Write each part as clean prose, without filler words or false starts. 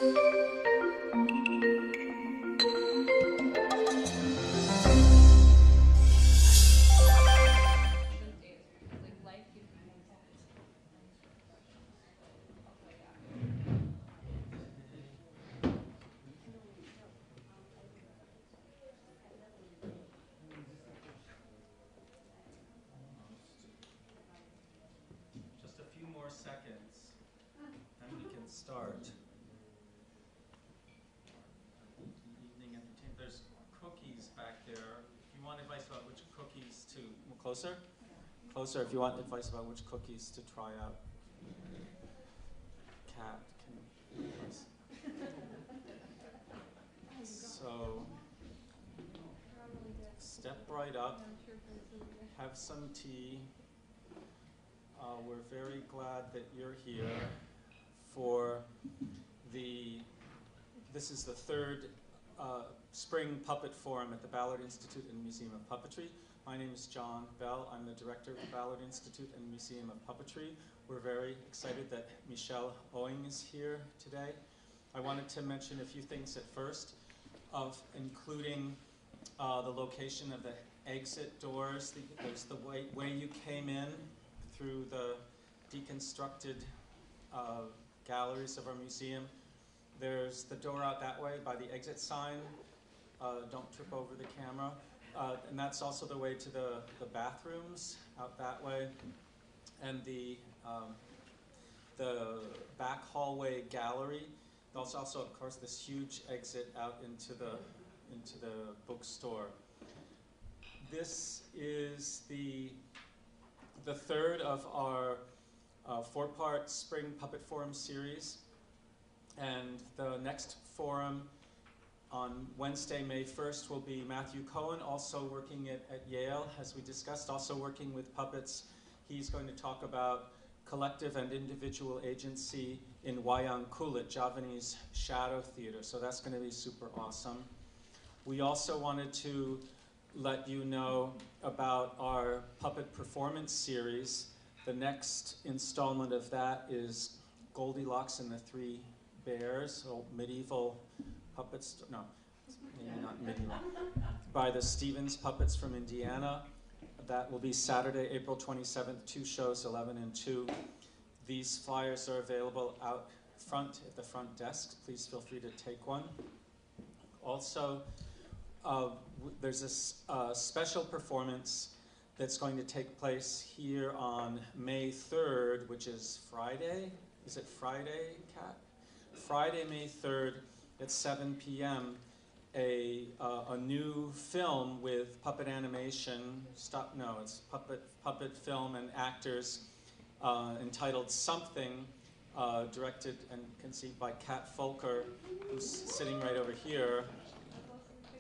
Just a few more seconds, and we can start. Evening entertainment. There's cookies back there. If you want advice about which cookies to closer, if you want advice about which cookies to try out. Cat can advice. So step right up. Have some tea. We're very glad that you're here for this is the third Spring Puppet Forum at the Ballard Institute and Museum of Puppetry. My name is John Bell. I'm the director of the Ballard Institute and Museum of Puppetry. We're very excited that Michelle Owing is here today. I wanted to mention a few things at first, including the location of the exit doors. There's the way you came in through the deconstructed galleries of our museum. There's the door out that way by the exit sign. Don't trip over the camera. And that's also the way to the bathrooms out that way. And the back hallway gallery. There's also, of course, this huge exit out into the bookstore. This is the third of our four-part Spring Puppet Forum series. And the next forum on Wednesday, May 1st, will be Matthew Cohen, also working at Yale, as we discussed, also working with puppets. He's going to talk about collective and individual agency in Wayang Kulit, Javanese shadow theater. So that's going to be super awesome. We also wanted to let you know about our puppet performance series. The next installment of that is Goldilocks and the Three Bears, so medieval puppets, no, maybe not medieval, by the Stevens Puppets from Indiana. That will be Saturday, April 27th, 2 shows, 11 and 2. These flyers are available out front at the front desk. Please feel free to take one. Also, there's a special performance that's going to take place here on May 3rd, which is Friday. Is it Friday, Kat? Friday, May 3rd at 7 p.m. A new film with puppet animation. It's puppet film and actors entitled Something, directed and conceived by Kat Folker, who's sitting right over here,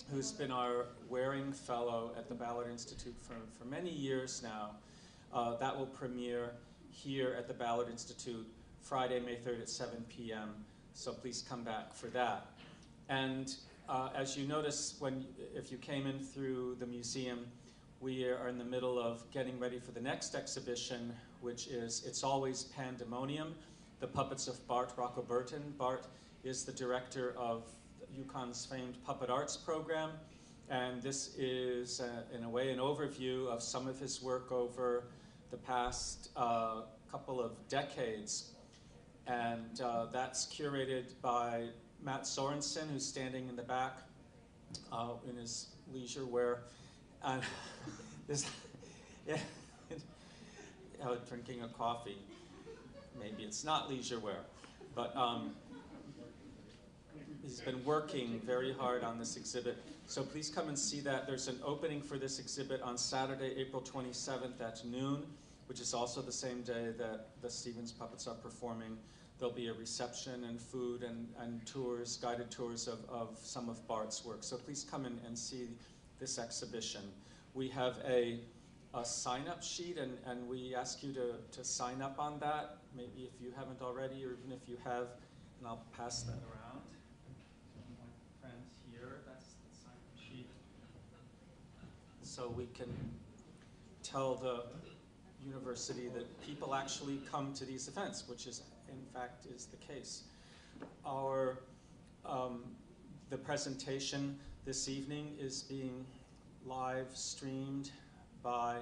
who's been our Waring Fellow at the Ballard Institute for many years now. That will premiere here at the Ballard Institute Friday, May 3rd at 7 p.m. So please come back for that. And as you notice, if you came in through the museum, we are in the middle of getting ready for the next exhibition, which is It's Always Pandemonium, the puppets of Bart Rocco Burton. Bart is the director of UConn's famed Puppet Arts program, and this is, in a way, an overview of some of his work over the past couple of decades. And that's curated by Matt Sorensen, who's standing in the back in his leisure wear. Drinking a coffee. Maybe it's not leisure wear, but he's been working very hard on this exhibit. So please come and see that. There's an opening for this exhibit on Saturday, April 27th at noon, which is also the same day that the Stevens Puppets are performing. There'll be a reception and food and tours, guided tours of some of Bart's work. So please come in and see this exhibition. We have a sign-up sheet, and we ask you to sign up on that, maybe if you haven't already, or even if you have, and I'll pass that around. My friend here, that's the sign-up sheet. So we can tell the university that people actually come to these events, which is, in fact, is the case. Our the presentation this evening is being live streamed by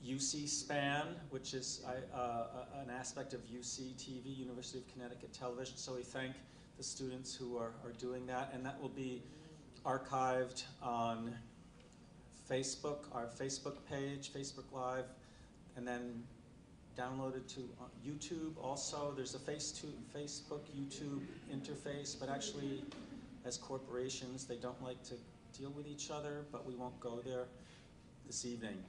UC-SPAN, which is an aspect of UCTV, University of Connecticut Television. So we thank the students who are doing that, and that will be archived on Facebook, our Facebook page, Facebook Live, and then downloaded to YouTube also. There's a Facebook, YouTube interface, but actually, as corporations, they don't like to deal with each other, but we won't go there this evening.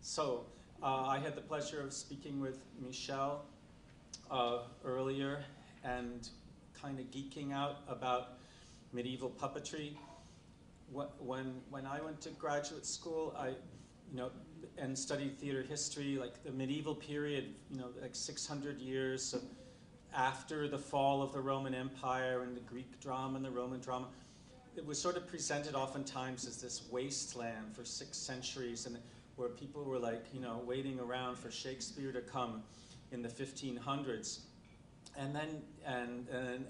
So, I had the pleasure of speaking with Michelle earlier and kind of geeking out about medieval puppetry. When I went to graduate school, and studied theater history, like the medieval period, like 600 years after the fall of the Roman Empire and the Greek drama and the Roman drama, it was sort of presented oftentimes as this wasteland for 6 centuries, and where people were like, waiting around for Shakespeare to come in the 1500s. And then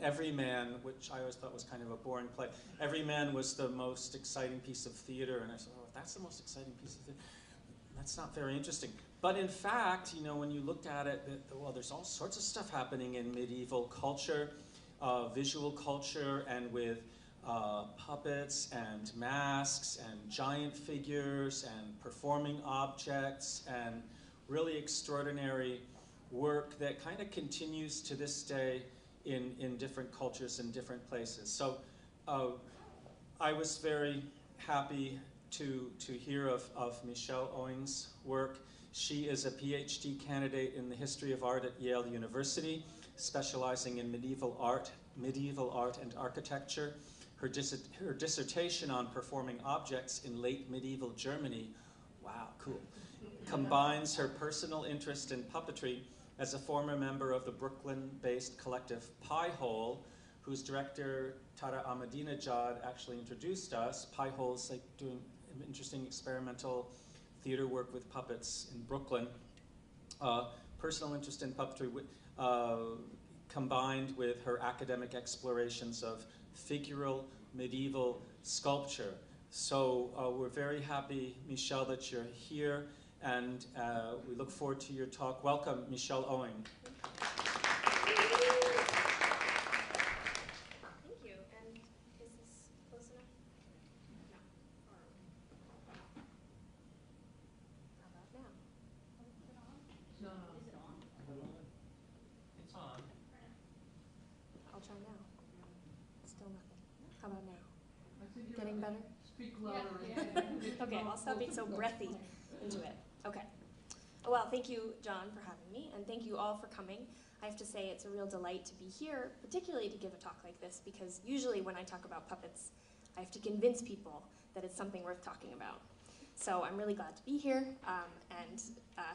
Everyman, which I always thought was kind of a boring play, Everyman was the most exciting piece of theater, and I said, oh, if that's the most exciting piece of theater, that's not very interesting. But in fact, when you looked at it, well, there's all sorts of stuff happening in medieval culture, visual culture, and with puppets and masks and giant figures and performing objects and really extraordinary work that kind of continues to this day in different cultures and different places. So I was very happy to hear of Michelle Owing's work. She is a PhD candidate in the history of art at Yale University, specializing in medieval art and architecture. Her dissertation on performing objects in late medieval Germany, wow, cool, combines her personal interest in puppetry as a former member of the Brooklyn-based collective Pie Hole, whose director, Tara Ahmadinejad, actually introduced us. Pie Hole's like doing interesting experimental theater work with puppets in Brooklyn. Personal interest in puppetry combined with her academic explorations of figural medieval sculpture. So we're very happy, Michelle, that you're here, and we look forward to your talk. Welcome, Michelle Owing. Thank you. And is this close enough? No. How about now? No. Is it on? It's on. I'll try now. Still nothing. How about now? I think you're Getting better? Speak louder. Okay, I'll stop being so breathy into it. Okay. Well, thank you, John, for having me, and thank you all for coming. I have to say it's a real delight to be here, particularly to give a talk like this, because usually when I talk about puppets, I have to convince people that it's something worth talking about. So I'm really glad to be here, and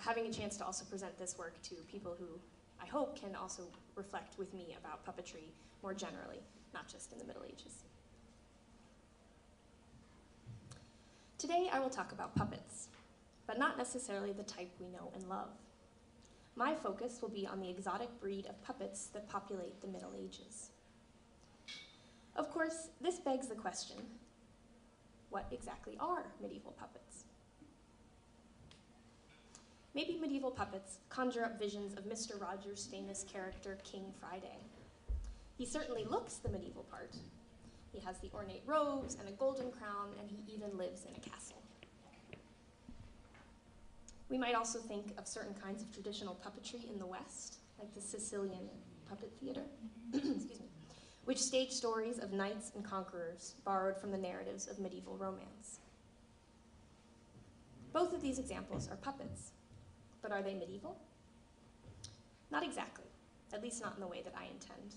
having a chance to also present this work to people who I hope can also reflect with me about puppetry more generally, not just in the Middle Ages. Today I will talk about puppets, but not necessarily the type we know and love. My focus will be on the exotic breed of puppets that populate the Middle Ages. Of course, this begs the question, what exactly are medieval puppets? Maybe medieval puppets conjure up visions of Mr. Rogers' famous character, King Friday. He certainly looks the medieval part. He has the ornate robes and a golden crown, and he even lives in a castle. We might also think of certain kinds of traditional puppetry in the West, like the Sicilian puppet theater, excuse me, which staged stories of knights and conquerors borrowed from the narratives of medieval romance. Both of these examples are puppets, but are they medieval? Not exactly, at least not in the way that I intend.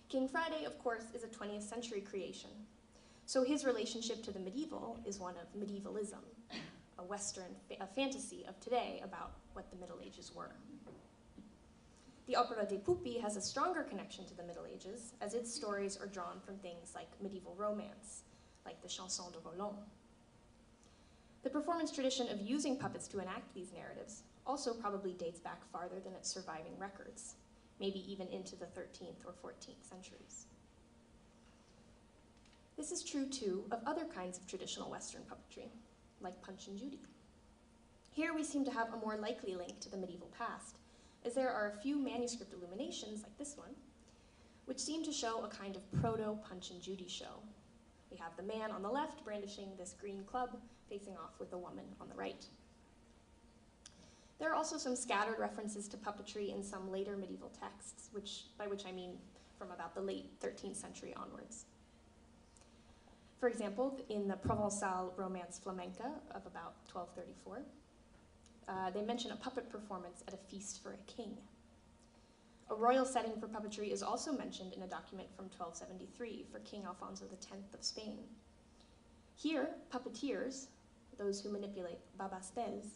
King Friday, of course, is a 20th century creation, so his relationship to the medieval is one of medievalism, a Western a fantasy of today about what the Middle Ages were. The Opera dei Pupi has a stronger connection to the Middle Ages, as its stories are drawn from things like medieval romance, like the Chanson de Roland. The performance tradition of using puppets to enact these narratives also probably dates back farther than its surviving records, maybe even into the 13th or 14th centuries. This is true, too, of other kinds of traditional Western puppetry, like Punch and Judy. Here we seem to have a more likely link to the medieval past, as there are a few manuscript illuminations, like this one, which seem to show a kind of proto-Punch and Judy show. We have the man on the left brandishing this green club, facing off with the woman on the right. There are also some scattered references to puppetry in some later medieval texts, by which I mean from about the late 13th century onwards. For example, in the Provençal romance Flamenca of about 1234, they mention a puppet performance at a feast for a king. A royal setting for puppetry is also mentioned in a document from 1273 for King Alfonso X of Spain. Here, puppeteers, those who manipulate babastels,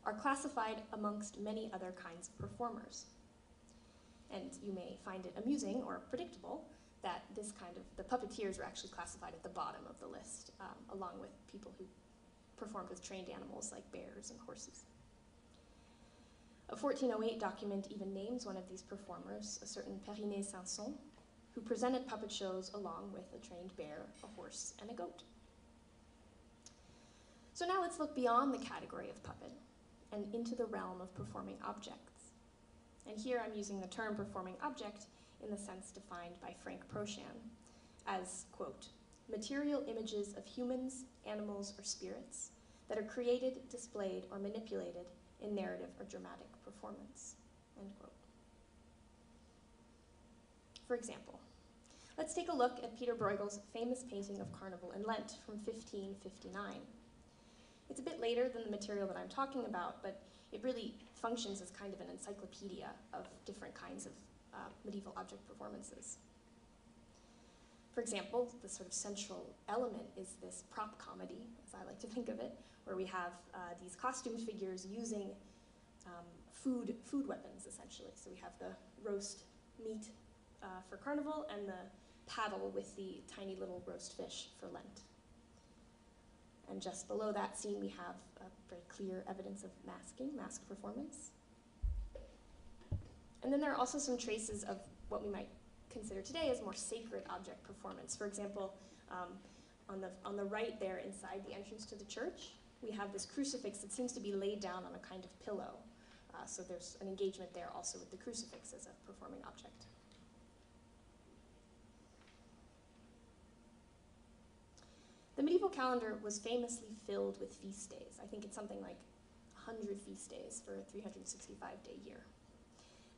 are classified amongst many other kinds of performers. And you may find it amusing or predictable that the puppeteers were actually classified at the bottom of the list, along with people who performed with trained animals like bears and horses. A 1408 document even names one of these performers, a certain Perinet Sanson, who presented puppet shows along with a trained bear, a horse, and a goat. So now let's look beyond the category of puppet and into the realm of performing objects. And here I'm using the term performing object in the sense defined by Frank Prochan as, quote, material images of humans, animals, or spirits that are created, displayed, or manipulated in narrative or dramatic performance, end quote. For example, let's take a look at Peter Bruegel's famous painting of Carnival and Lent from 1559. It's a bit later than the material that I'm talking about, but it really functions as kind of an encyclopedia of different kinds of medieval object performances. For example, the sort of central element is this prop comedy, as I like to think of it, where we have these costumed figures using food weapons, essentially. So we have the roast meat for Carnival and the paddle with the tiny little roast fish for Lent. And just below that scene, we have a very clear evidence of mask performance. And then there are also some traces of what we might consider today as more sacred object performance. For example, on the right there inside the entrance to the church, we have this crucifix that seems to be laid down on a kind of pillow. So there's an engagement there also with the crucifix as a performing object. The medieval calendar was famously filled with feast days. I think it's something like 100 feast days for a 365-day year.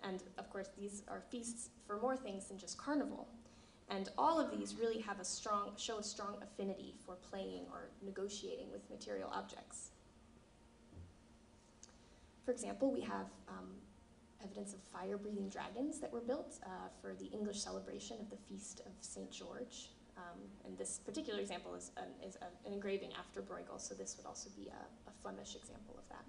And of course, these are feasts for more things than just Carnival. And all of these really have show a strong affinity for playing or negotiating with material objects. For example, we have evidence of fire-breathing dragons that were built for the English celebration of the Feast of St. George. And this particular example is an engraving after Bruegel, so this would also be a Flemish example of that.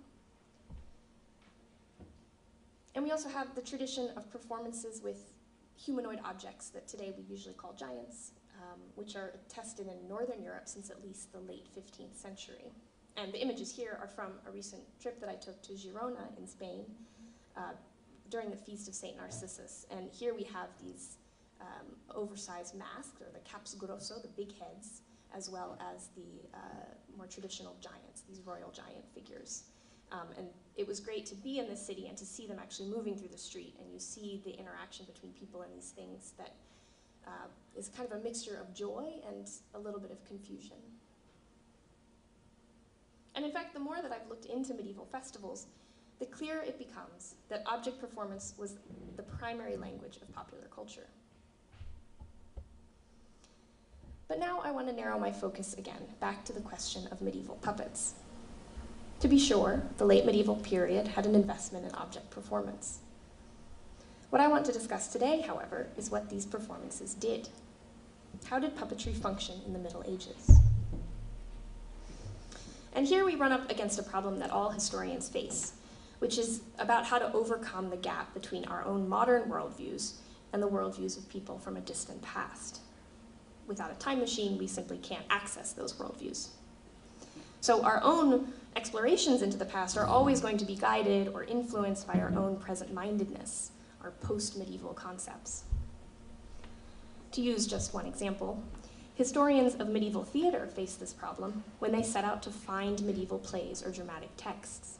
And we also have the tradition of performances with humanoid objects that today we usually call giants, which are attested in Northern Europe since at least the late 15th century. And the images here are from a recent trip that I took to Girona in Spain during the Feast of St. Narcissus. And here we have these oversized masks, or the caps grosso, the big heads, as well as the more traditional giants, these royal giant figures. And it was great to be in this city and to see them actually moving through the street, and you see the interaction between people and these things that is kind of a mixture of joy and a little bit of confusion. And in fact, the more that I've looked into medieval festivals, the clearer it becomes that object performance was the primary language of popular culture. But now I want to narrow my focus again, back to the question of medieval puppets. To be sure, the late medieval period had an investment in object performance. What I want to discuss today, however, is what these performances did. How did puppetry function in the Middle Ages? And here we run up against a problem that all historians face, which is about how to overcome the gap between our own modern worldviews and the worldviews of people from a distant past. Without a time machine, we simply can't access those worldviews. So our own explorations into the past are always going to be guided or influenced by our own present-mindedness, our post-medieval concepts. To use just one example, Historians of medieval theater faced this problem when they set out to find medieval plays or dramatic texts.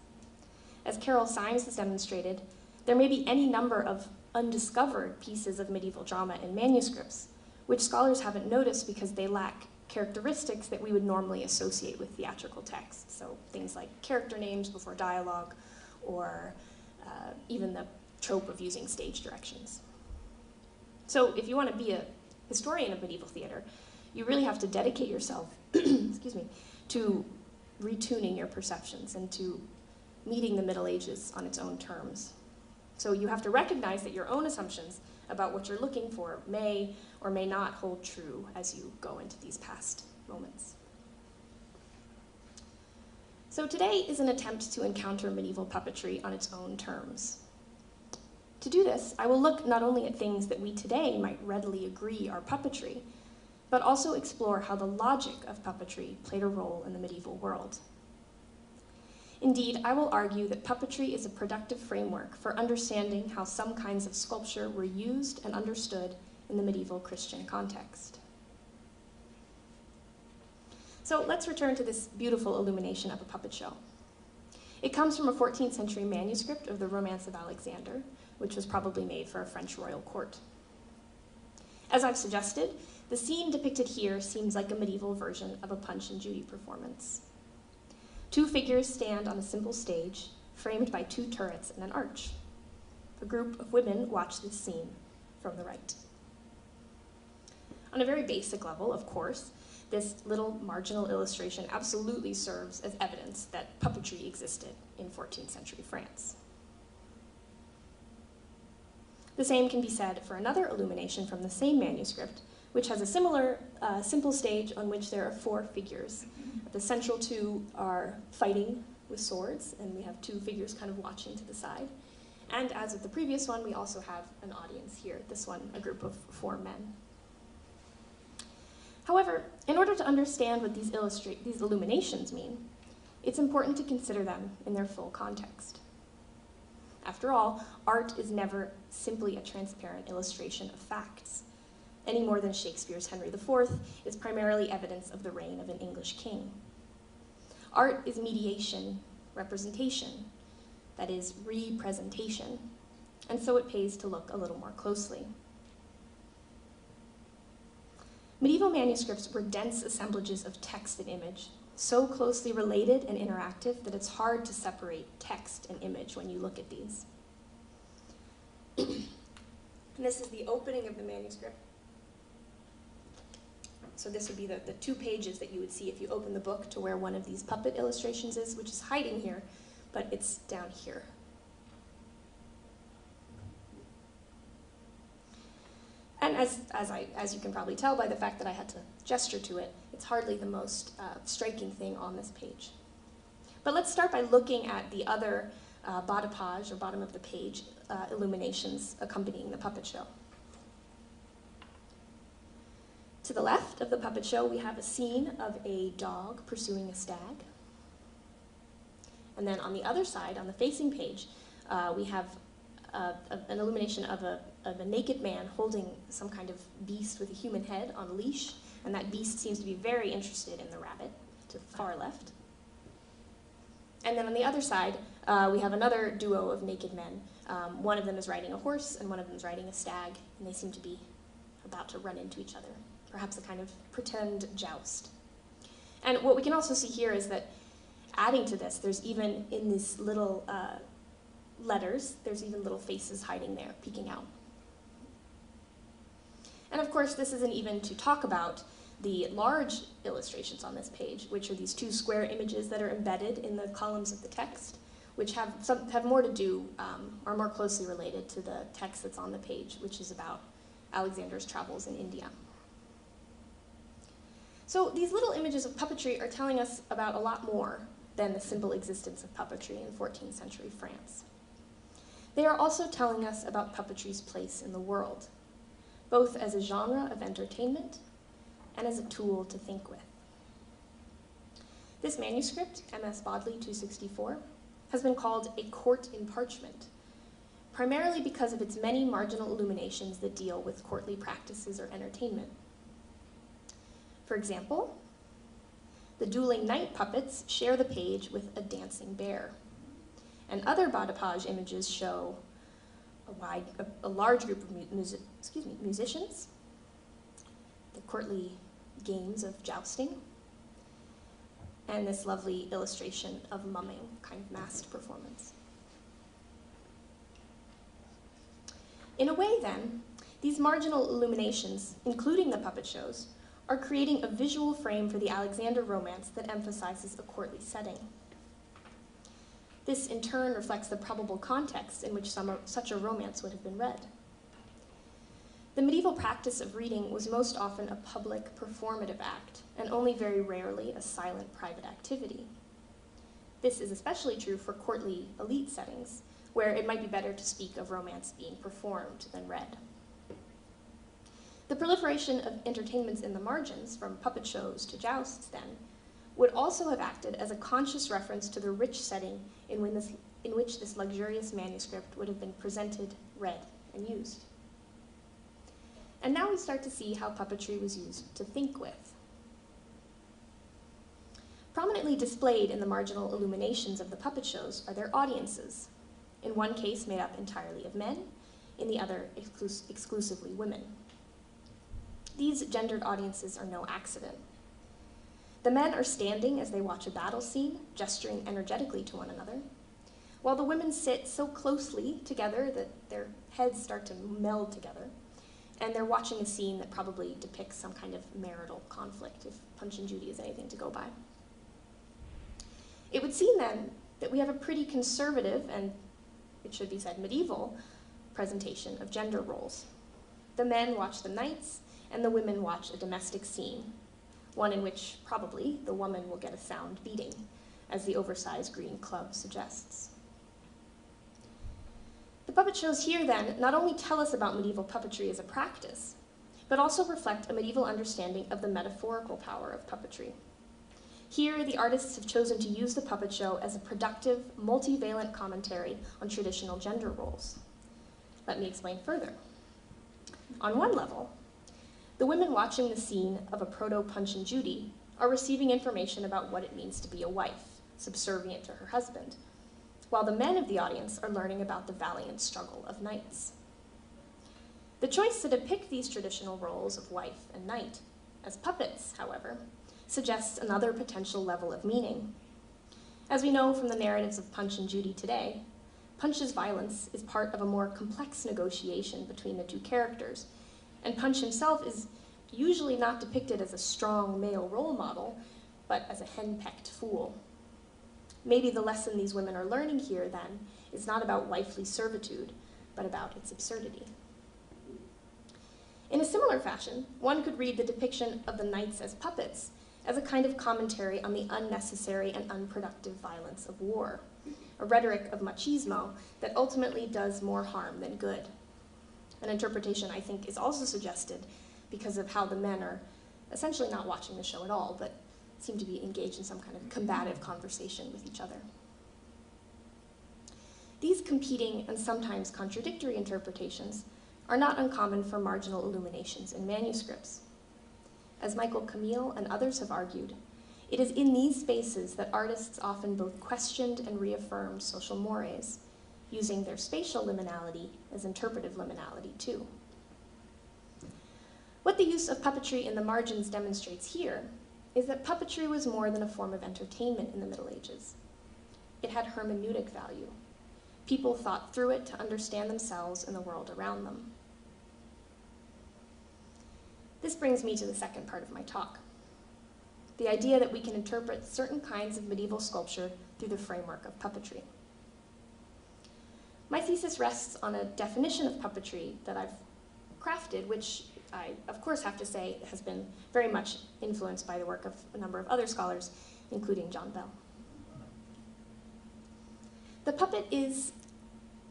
As Carol Symes has demonstrated, there may be any number of undiscovered pieces of medieval drama in manuscripts, which scholars haven't noticed because they lack characteristics that we would normally associate with theatrical text. So things like character names before dialogue, or even the trope of using stage directions. So if you want to be a historian of medieval theater, you really have to dedicate yourself excuse me, to retuning your perceptions and to meeting the Middle Ages on its own terms. So you have to recognize that your own assumptions about what you're looking for may or may not hold true as you go into these past moments. So today is an attempt to encounter medieval puppetry on its own terms. To do this, I will look not only at things that we today might readily agree are puppetry, but also explore how the logic of puppetry played a role in the medieval world. Indeed, I will argue that puppetry is a productive framework for understanding how some kinds of sculpture were used and understood in the medieval Christian context. So let's return to this beautiful illumination of a puppet show. It comes from a 14th century manuscript of the Romance of Alexander, which was probably made for a French royal court. As I've suggested, the scene depicted here seems like a medieval version of a Punch and Judy performance. Two figures stand on a simple stage, framed by two turrets and an arch. A group of women watch this scene from the right. On a very basic level, of course, this little marginal illustration absolutely serves as evidence that puppetry existed in 14th century France. The same can be said for another illumination from the same manuscript, which has a similar simple stage on which there are four figures. The central two are fighting with swords, and we have two figures kind of watching to the side. And as with the previous one, we also have an audience here, this one, a group of four men. However, in order to understand what these illuminations mean, it's important to consider them in their full context. After all, art is never simply a transparent illustration of facts, any more than Shakespeare's Henry IV is primarily evidence of the reign of an English king. Art is mediation, representation, that is, representation, and so it pays to look a little more closely. Medieval manuscripts were dense assemblages of text and image, so closely related and interactive that it's hard to separate text and image when you look at these. And this is the opening of the manuscript. So this would be the 2 pages that you would see if you open the book to where one of these puppet illustrations is, which is hiding here, but it's down here. And as you can probably tell by the fact that I had to gesture to it, it's hardly the most striking thing on this page. But let's start by looking at the other bas de page, or bottom of the page, illuminations accompanying the puppet show. To the left of the puppet show, we have a scene of a dog pursuing a stag. And then on the other side, on the facing page, we have an illumination of a naked man holding some kind of beast with a human head on a leash, and that beast seems to be very interested in the rabbit to the far left. And then on the other side, we have another duo of naked men. One of them is riding a horse, and one of them is riding a stag, and they seem to be about to run into each other. Perhaps a kind of pretend joust. And what we can also see here is that adding to this, there's even in these little letters, there's even little faces hiding there, peeking out. And of course, this isn't even to talk about the large illustrations on this page, which are these 2 square images that are embedded in the columns of the text, which have more to do, are more closely related to the text that's on the page, which is about Alexander's travels in India. So these little images of puppetry are telling us about a lot more than the simple existence of puppetry in 14th century France. They are also telling us about puppetry's place in the world, both as a genre of entertainment and as a tool to think with. This manuscript, MS Bodley 264, has been called a court in parchment, primarily because of its many marginal illuminations that deal with courtly practices or entertainment. For example, the dueling knight puppets share the page with a dancing bear. And other bas de page images show a large group of musicians, the courtly games of jousting, and this lovely illustration of mumming, kind of masked performance. In a way, then, these marginal illuminations, including the puppet shows, are creating a visual frame for the Alexander romance that emphasizes a courtly setting. This, in turn, reflects the probable context in which such a romance would have been read. The medieval practice of reading was most often a public, performative act, and only very rarely a silent, private activity. This is especially true for courtly elite settings, where it might be better to speak of romance being performed than read. The proliferation of entertainments in the margins, from puppet shows to jousts, then, would also have acted as a conscious reference to the rich setting in which this luxurious manuscript would have been presented, read, and used. And now we start to see how puppetry was used to think with. Prominently displayed in the marginal illuminations of the puppet shows are their audiences, in one case made up entirely of men, in the other exclusively women. These gendered audiences are no accident. The men are standing as they watch a battle scene, gesturing energetically to one another, while the women sit so closely together that their heads start to meld together, and they're watching a scene that probably depicts some kind of marital conflict, if Punch and Judy is anything to go by. It would seem then that we have a pretty conservative, and it should be said medieval, presentation of gender roles. The men watch the knights, and the women watch a domestic scene, one in which probably the woman will get a sound beating, as the oversized green club suggests. The puppet shows here, then, not only tell us about medieval puppetry as a practice, but also reflect a medieval understanding of the metaphorical power of puppetry. Here, the artists have chosen to use the puppet show as a productive, multivalent commentary on traditional gender roles. Let me explain further. On one level, the women watching the scene of a proto-Punch and Judy are receiving information about what it means to be a wife, subservient to her husband, while the men of the audience are learning about the valiant struggle of knights. The choice to depict these traditional roles of wife and knight as puppets, however, suggests another potential level of meaning. As we know from the narratives of Punch and Judy today, Punch's violence is part of a more complex negotiation between the two characters, and Punch himself is usually not depicted as a strong male role model, but as a henpecked fool. Maybe the lesson these women are learning here, then, is not about wifely servitude, but about its absurdity. In a similar fashion, one could read the depiction of the knights as puppets as a kind of commentary on the unnecessary and unproductive violence of war, a rhetoric of machismo that ultimately does more harm than good. An interpretation I think is also suggested because of how the men are essentially not watching the show at all, but seem to be engaged in some kind of combative conversation with each other. These competing and sometimes contradictory interpretations are not uncommon for marginal illuminations in manuscripts. As Michael Camille and others have argued, it is in these spaces that artists often both questioned and reaffirmed social mores, using their spatial liminality as interpretive liminality too. What the use of puppetry in the margins demonstrates here is that puppetry was more than a form of entertainment in the Middle Ages. It had hermeneutic value. People thought through it to understand themselves and the world around them. This brings me to the second part of my talk, the idea that we can interpret certain kinds of medieval sculpture through the framework of puppetry. My thesis rests on a definition of puppetry that I've crafted, which I, of course, have to say has been very much influenced by the work of a number of other scholars, including John Bell. The puppet is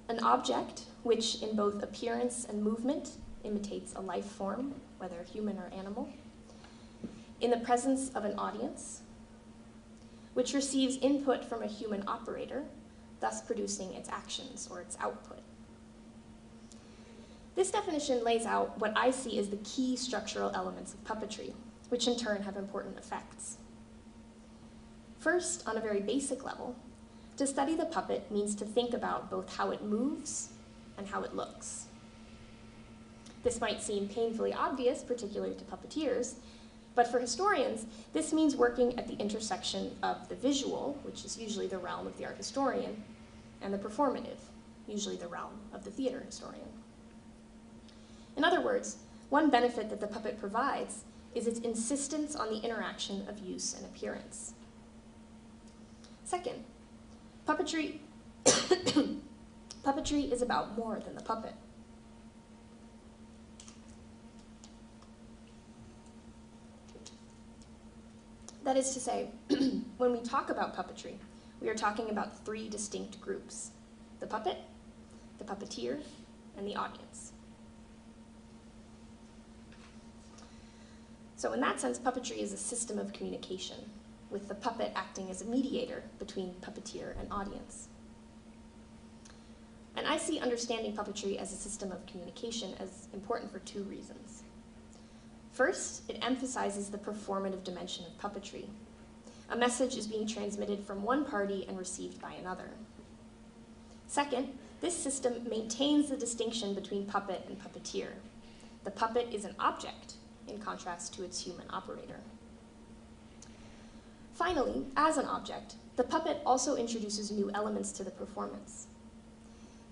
an object which, in both appearance and movement, imitates a life form, whether human or animal, in the presence of an audience, which receives input from a human operator, thus producing its actions or its output. This definition lays out what I see as the key structural elements of puppetry, which in turn have important effects. First, on a very basic level, to study the puppet means to think about both how it moves and how it looks. This might seem painfully obvious, particularly to puppeteers, but for historians, this means working at the intersection of the visual, which is usually the realm of the art historian, and the performative, usually the realm of the theater historian. In other words, one benefit that the puppet provides is its insistence on the interaction of use and appearance. Second, puppetry is about more than the puppet. That is to say, when we talk about puppetry, we are talking about three distinct groups: the puppet, the puppeteer, and the audience. So in that sense, puppetry is a system of communication, with the puppet acting as a mediator between puppeteer and audience. And I see understanding puppetry as a system of communication as important for two reasons. First, it emphasizes the performative dimension of puppetry. A message is being transmitted from one party and received by another. Second, this system maintains the distinction between puppet and puppeteer. The puppet is an object, in contrast to its human operator. Finally, as an object, the puppet also introduces new elements to the performance.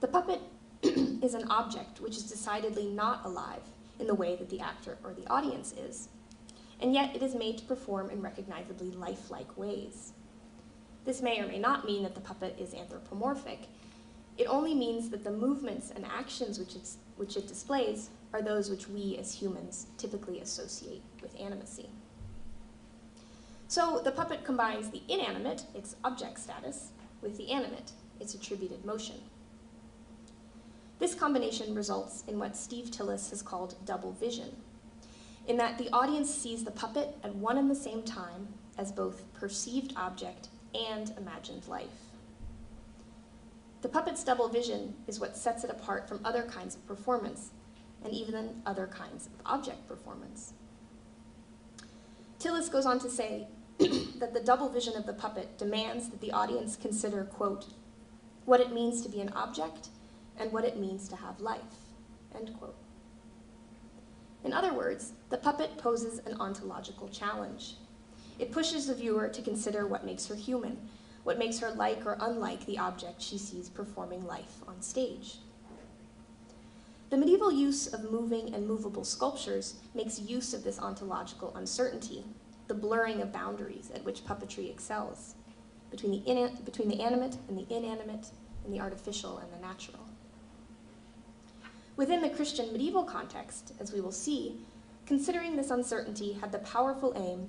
The puppet is an object which is decidedly not alive in the way that the actor or the audience is, and yet it is made to perform in recognizably lifelike ways. This may or may not mean that the puppet is anthropomorphic. It only means that the movements and actions which it displays are those which we as humans typically associate with animacy. So the puppet combines the inanimate, its object status, with the animate, its attributed motion. This combination results in what Steve Tillis has called double vision, in that the audience sees the puppet at one and the same time as both perceived object and imagined life. The puppet's double vision is what sets it apart from other kinds of performance, and even other kinds of object performance. Tillis goes on to say that the double vision of the puppet demands that the audience consider, quote, what it means to be an object and what it means to have life, end quote. In other words, the puppet poses an ontological challenge. It pushes the viewer to consider what makes her human, what makes her like or unlike the object she sees performing life on stage. The medieval use of moving and movable sculptures makes use of this ontological uncertainty, the blurring of boundaries at which puppetry excels, between the animate and the inanimate, and the artificial and the natural. Within the Christian medieval context, as we will see, considering this uncertainty had the powerful aim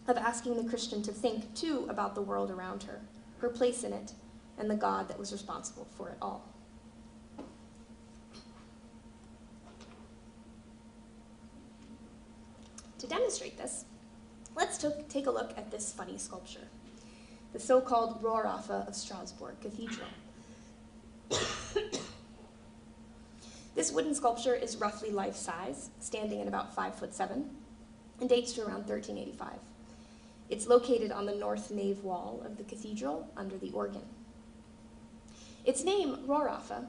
of asking the Christian to think, too, about the world around her, her place in it, and the God that was responsible for it all. To demonstrate this, let's take a look at this funny sculpture, the so-called Rohraffe of Strasbourg Cathedral. This wooden sculpture is roughly life-size, standing at about 5'7", and dates to around 1385. It's located on the north nave wall of the cathedral under the organ. Its name, Rohraffe,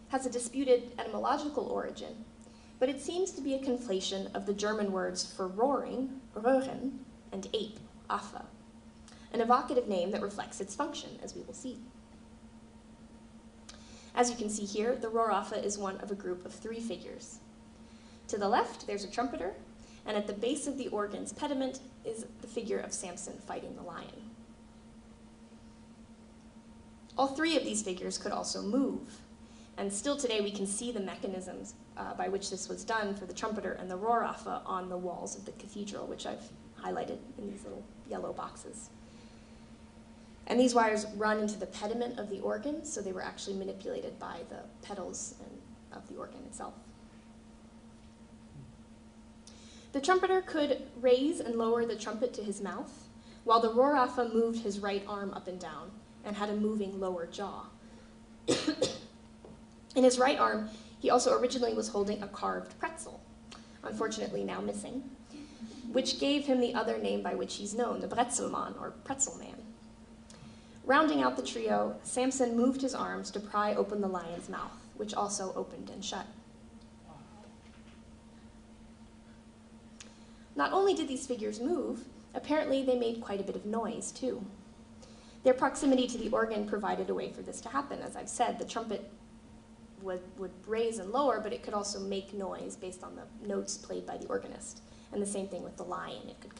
has a disputed etymological origin, but it seems to be a conflation of the German words for roaring, Röhren, and ape, Affe, an evocative name that reflects its function, as we will see. As you can see here, the Rohraffe is one of a group of three figures. To the left, there's a trumpeter, and at the base of the organ's pediment is the figure of Samson fighting the lion. All three of these figures could also move, and still today we can see the mechanisms by which this was done for the trumpeter and the Rohraffe on the walls of the cathedral, which I've highlighted in these little yellow boxes. And these wires run into the pediment of the organ, so they were actually manipulated by the pedals of the organ itself. The trumpeter could raise and lower the trumpet to his mouth, while the Rohraffe moved his right arm up and down and had a moving lower jaw. In his right arm, he also originally was holding a carved pretzel, unfortunately now missing. which gave him the other name by which he's known, the Bretzelmann, or Pretzel Man. Rounding out the trio, Samson moved his arms to pry open the lion's mouth, which also opened and shut. Not only did these figures move, apparently they made quite a bit of noise, too. Their proximity to the organ provided a way for this to happen. As I've said, the trumpet would raise and lower, but it could also make noise based on the notes played by the organist. And the same thing with the lion. It could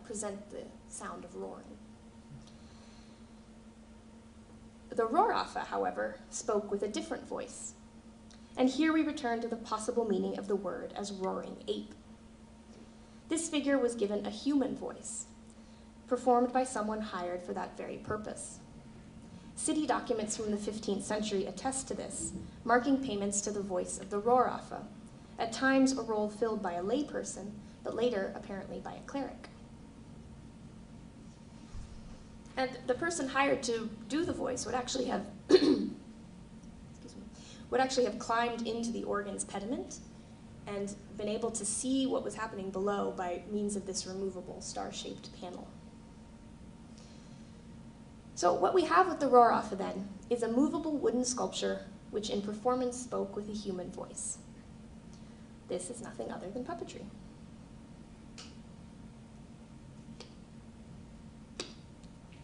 present the sound of roaring. The Rohraffe, however, spoke with a different voice. And here we return to the possible meaning of the word as roaring ape. This figure was given a human voice, performed by someone hired for that very purpose. City documents from the 15th century attest to this, marking payments to the voice of the Rohraffe, at times a role filled by a layperson, but later apparently by a cleric. And the person hired to do the voice would actually have climbed into the organ's pediment and been able to see what was happening below by means of this removable star-shaped panel. So what we have with the Rohraffe, then, is a movable wooden sculpture which in performance spoke with a human voice. This is nothing other than puppetry.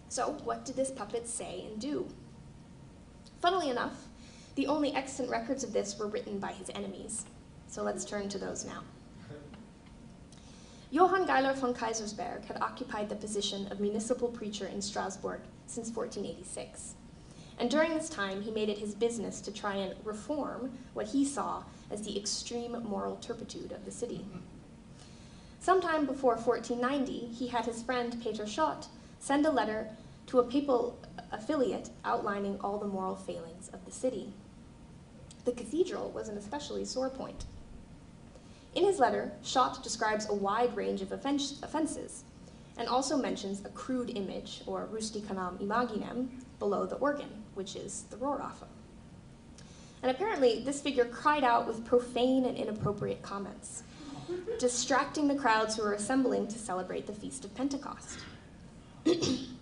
So what did this puppet say and do? Funnily enough, the only extant records of this were written by his enemies. So let's turn to those now. Johann Geiler von Kaisersberg had occupied the position of municipal preacher in Strasbourg since 1486. And during this time, he made it his business to try and reform what he saw as the extreme moral turpitude of the city. Sometime before 1490, he had his friend Peter Schott send a letter to a papal affiliate outlining all the moral failings of the city. The cathedral was an especially sore point. In his letter, Schott describes a wide range of offenses and also mentions a crude image, or rusticanam imaginem, below the organ, which is the Rohraffe. And apparently, this figure cried out with profane and inappropriate comments, distracting the crowds who were assembling to celebrate the Feast of Pentecost.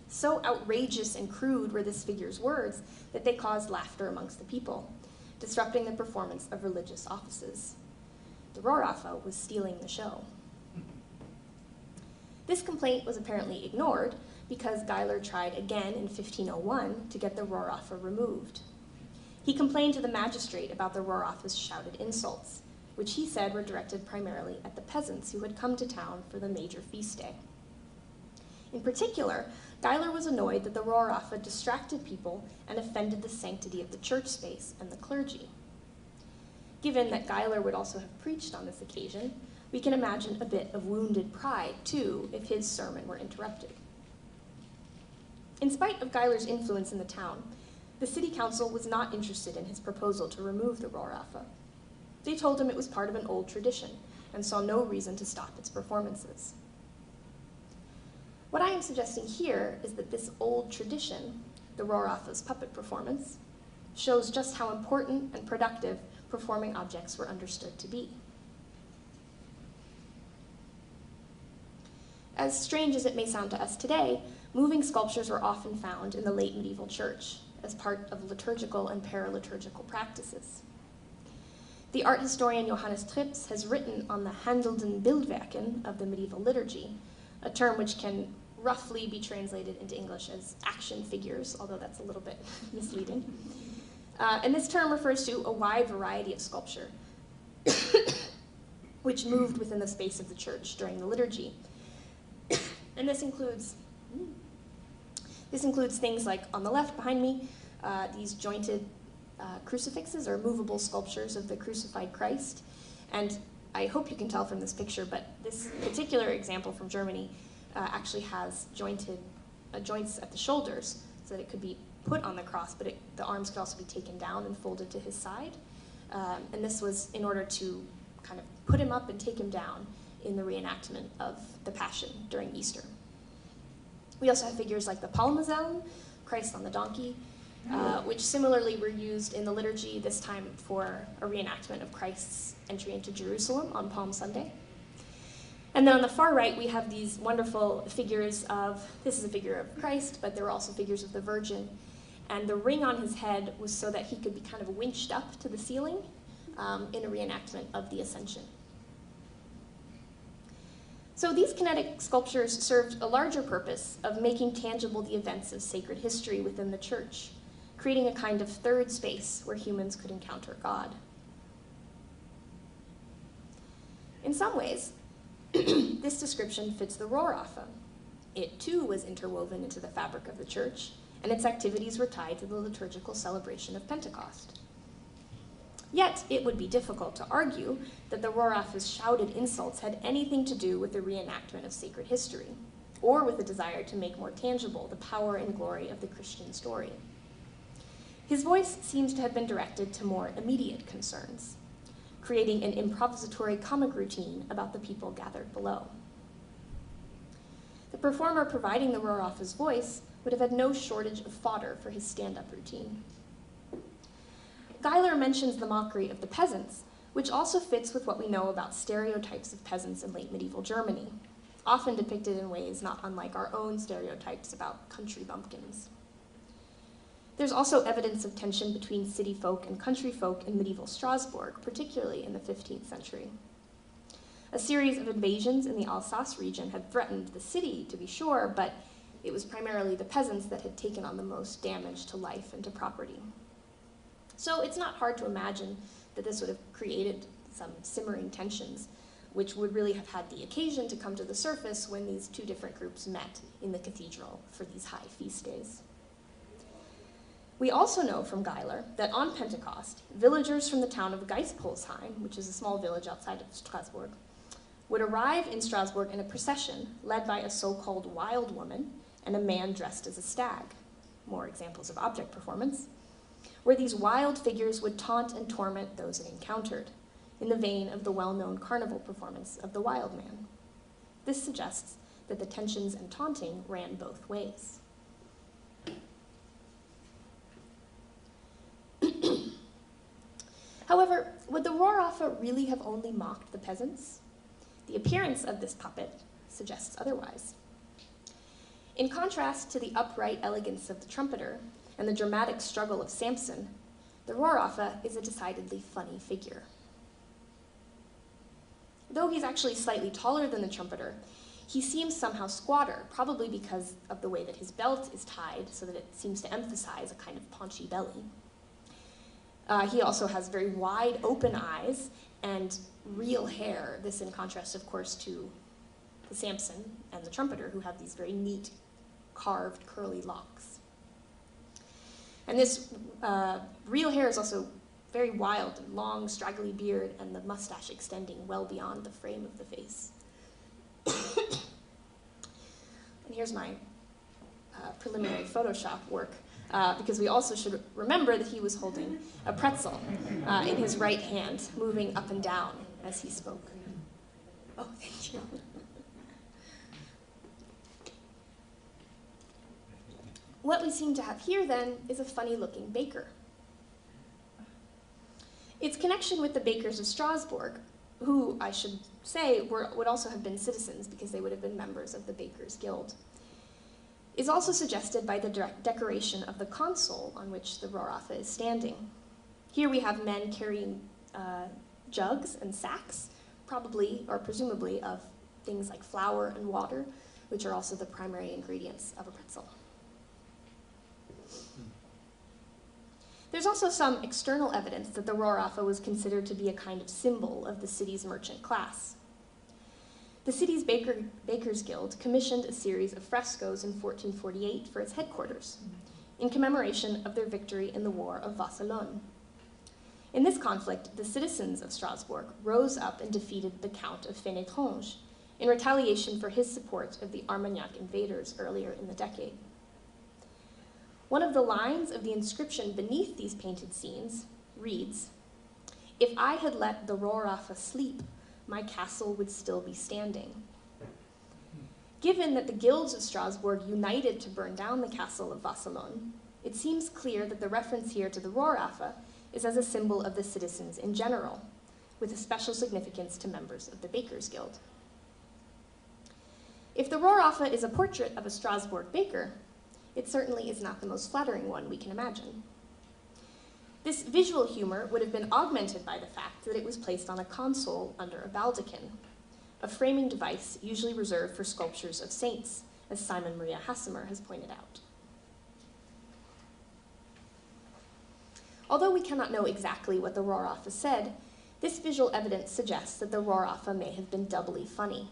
So outrageous and crude were this figure's words that they caused laughter amongst the people, disrupting the performance of religious offices. The Rohraffe was stealing the show. This complaint was apparently ignored because Geiler tried again in 1501 to get the Rohraffe removed. He complained to the magistrate about the Rohraffe's shouted insults, which he said were directed primarily at the peasants who had come to town for the major feast day. In particular, Geiler was annoyed that the Rohraffe distracted people and offended the sanctity of the church space and the clergy. Given that Geiler would also have preached on this occasion, we can imagine a bit of wounded pride, too, if his sermon were interrupted. In spite of Geiler's influence in the town, the city council was not interested in his proposal to remove the Rohraffe. They told him it was part of an old tradition and saw no reason to stop its performances. What I am suggesting here is that this old tradition, the Rohraffe's puppet performance, shows just how important and productive performing objects were understood to be. As strange as it may sound to us today, moving sculptures were often found in the late medieval church as part of liturgical and paraliturgical practices. The art historian Johannes Trips has written on the handelnden Bildwerken of the medieval liturgy, a term which can roughly be translated into English as action figures, although that's a little bit misleading. And this term refers to a wide variety of sculpture which moved within the space of the church during the liturgy. And this includes things like, on the left behind me, these jointed crucifixes or movable sculptures of the crucified Christ. And I hope you can tell from this picture, but this particular example from Germany actually has joints at the shoulders so that it could be put on the cross, but the arms could also be taken down and folded to his side. And this was in order to kind of put him up and take him down in the reenactment of the Passion during Easter. We also have figures like the Palmeshelm, Christ on the donkey, which similarly were used in the liturgy, this time for a reenactment of Christ's entry into Jerusalem on Palm Sunday. And then on the far right, we have these wonderful figures of, this is a figure of Christ, but there were also figures of the Virgin. And the ring on his head was so that he could be kind of winched up to the ceiling in a reenactment of the Ascension. So these kinetic sculptures served a larger purpose of making tangible the events of sacred history within the church, creating a kind of third space where humans could encounter God. In some ways, this description fits the Rohrafe. It too was interwoven into the fabric of the church, and its activities were tied to the liturgical celebration of Pentecost. Yet, it would be difficult to argue that the Rohrafe's shouted insults had anything to do with the reenactment of sacred history, or with a desire to make more tangible the power and glory of the Christian story. His voice seems to have been directed to more immediate concerns, creating an improvisatory comic routine about the people gathered below. The performer providing the Rohrafe's voice would have had no shortage of fodder for his stand-up routine. Geiler mentions the mockery of the peasants, which also fits with what we know about stereotypes of peasants in late medieval Germany, often depicted in ways not unlike our own stereotypes about country bumpkins. There's also evidence of tension between city folk and country folk in medieval Strasbourg, particularly in the 15th century. A series of invasions in the Alsace region had threatened the city, to be sure, but it was primarily the peasants that had taken on the most damage to life and to property. So it's not hard to imagine that this would have created some simmering tensions, which would really have had the occasion to come to the surface when these two different groups met in the cathedral for these high feast days. We also know from Geiler that on Pentecost, villagers from the town of Geispolsheim, which is a small village outside of Strasbourg, would arrive in Strasbourg in a procession led by a so-called wild woman and a man dressed as a stag, more examples of object performance, where these wild figures would taunt and torment those it encountered, in the vein of the well-known carnival performance of the Wild Man. This suggests that the tensions and taunting ran both ways. However, would the Rohrafe really have only mocked the peasants? The appearance of this puppet suggests otherwise. In contrast to the upright elegance of the trumpeter and the dramatic struggle of Samson, the Rohrafe is a decidedly funny figure. Though he's actually slightly taller than the trumpeter, he seems somehow squatter, probably because of the way that his belt is tied so that it seems to emphasize a kind of paunchy belly. He also has very wide open eyes and real hair, this in contrast, of course, to the Samson and the trumpeter, who have these very neat, carved, curly locks. And this real hair is also very wild and long, straggly beard, and the mustache extending well beyond the frame of the face. And here's my preliminary Photoshop work, because we also should remember that he was holding a pretzel in his right hand, moving up and down as he spoke. Oh, thank you. What we seem to have here, then, is a funny-looking baker. Its connection with the bakers of Strasbourg, who, I should say, would also have been citizens because they would have been members of the Bakers' Guild, is also suggested by the decoration of the console on which the Rohrafe is standing. Here we have men carrying jugs and sacks, probably or presumably of things like flour and water, which are also the primary ingredients of a pretzel. There's also some external evidence that the Rohrafe was considered to be a kind of symbol of the city's merchant class. The city's Bakers' Guild commissioned a series of frescoes in 1448 for its headquarters, in commemoration of their victory in the War of Wasselonne. In this conflict, the citizens of Strasbourg rose up and defeated the Count of Fénétrange in retaliation for his support of the Armagnac invaders earlier in the decade. One of the lines of the inscription beneath these painted scenes reads, "If I had let the Rohrafe sleep, my castle would still be standing." Given that the guilds of Strasbourg united to burn down the castle of Wasselonne, it seems clear that the reference here to the Rohrafe is as a symbol of the citizens in general, with a special significance to members of the Bakers' Guild. If the Rohraffe is a portrait of a Strasbourg baker, it certainly is not the most flattering one we can imagine. This visual humor would have been augmented by the fact that it was placed on a console under a baldachin, a framing device usually reserved for sculptures of saints, as Simon Maria Hassemer has pointed out. Although we cannot know exactly what the Rohraffe said, this visual evidence suggests that the Rohraffe may have been doubly funny,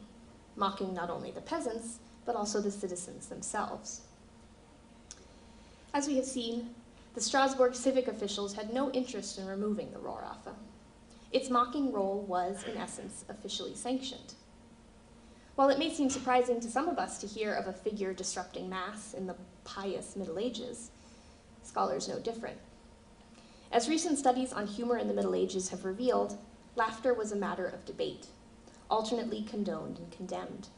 mocking not only the peasants, but also the citizens themselves. As we have seen, the Strasbourg civic officials had no interest in removing the Rohraffe. Its mocking role was, in essence, officially sanctioned. While it may seem surprising to some of us to hear of a figure disrupting Mass in the pious Middle Ages, scholars know different. As recent studies on humor in the Middle Ages have revealed, laughter was a matter of debate, alternately condoned and condemned.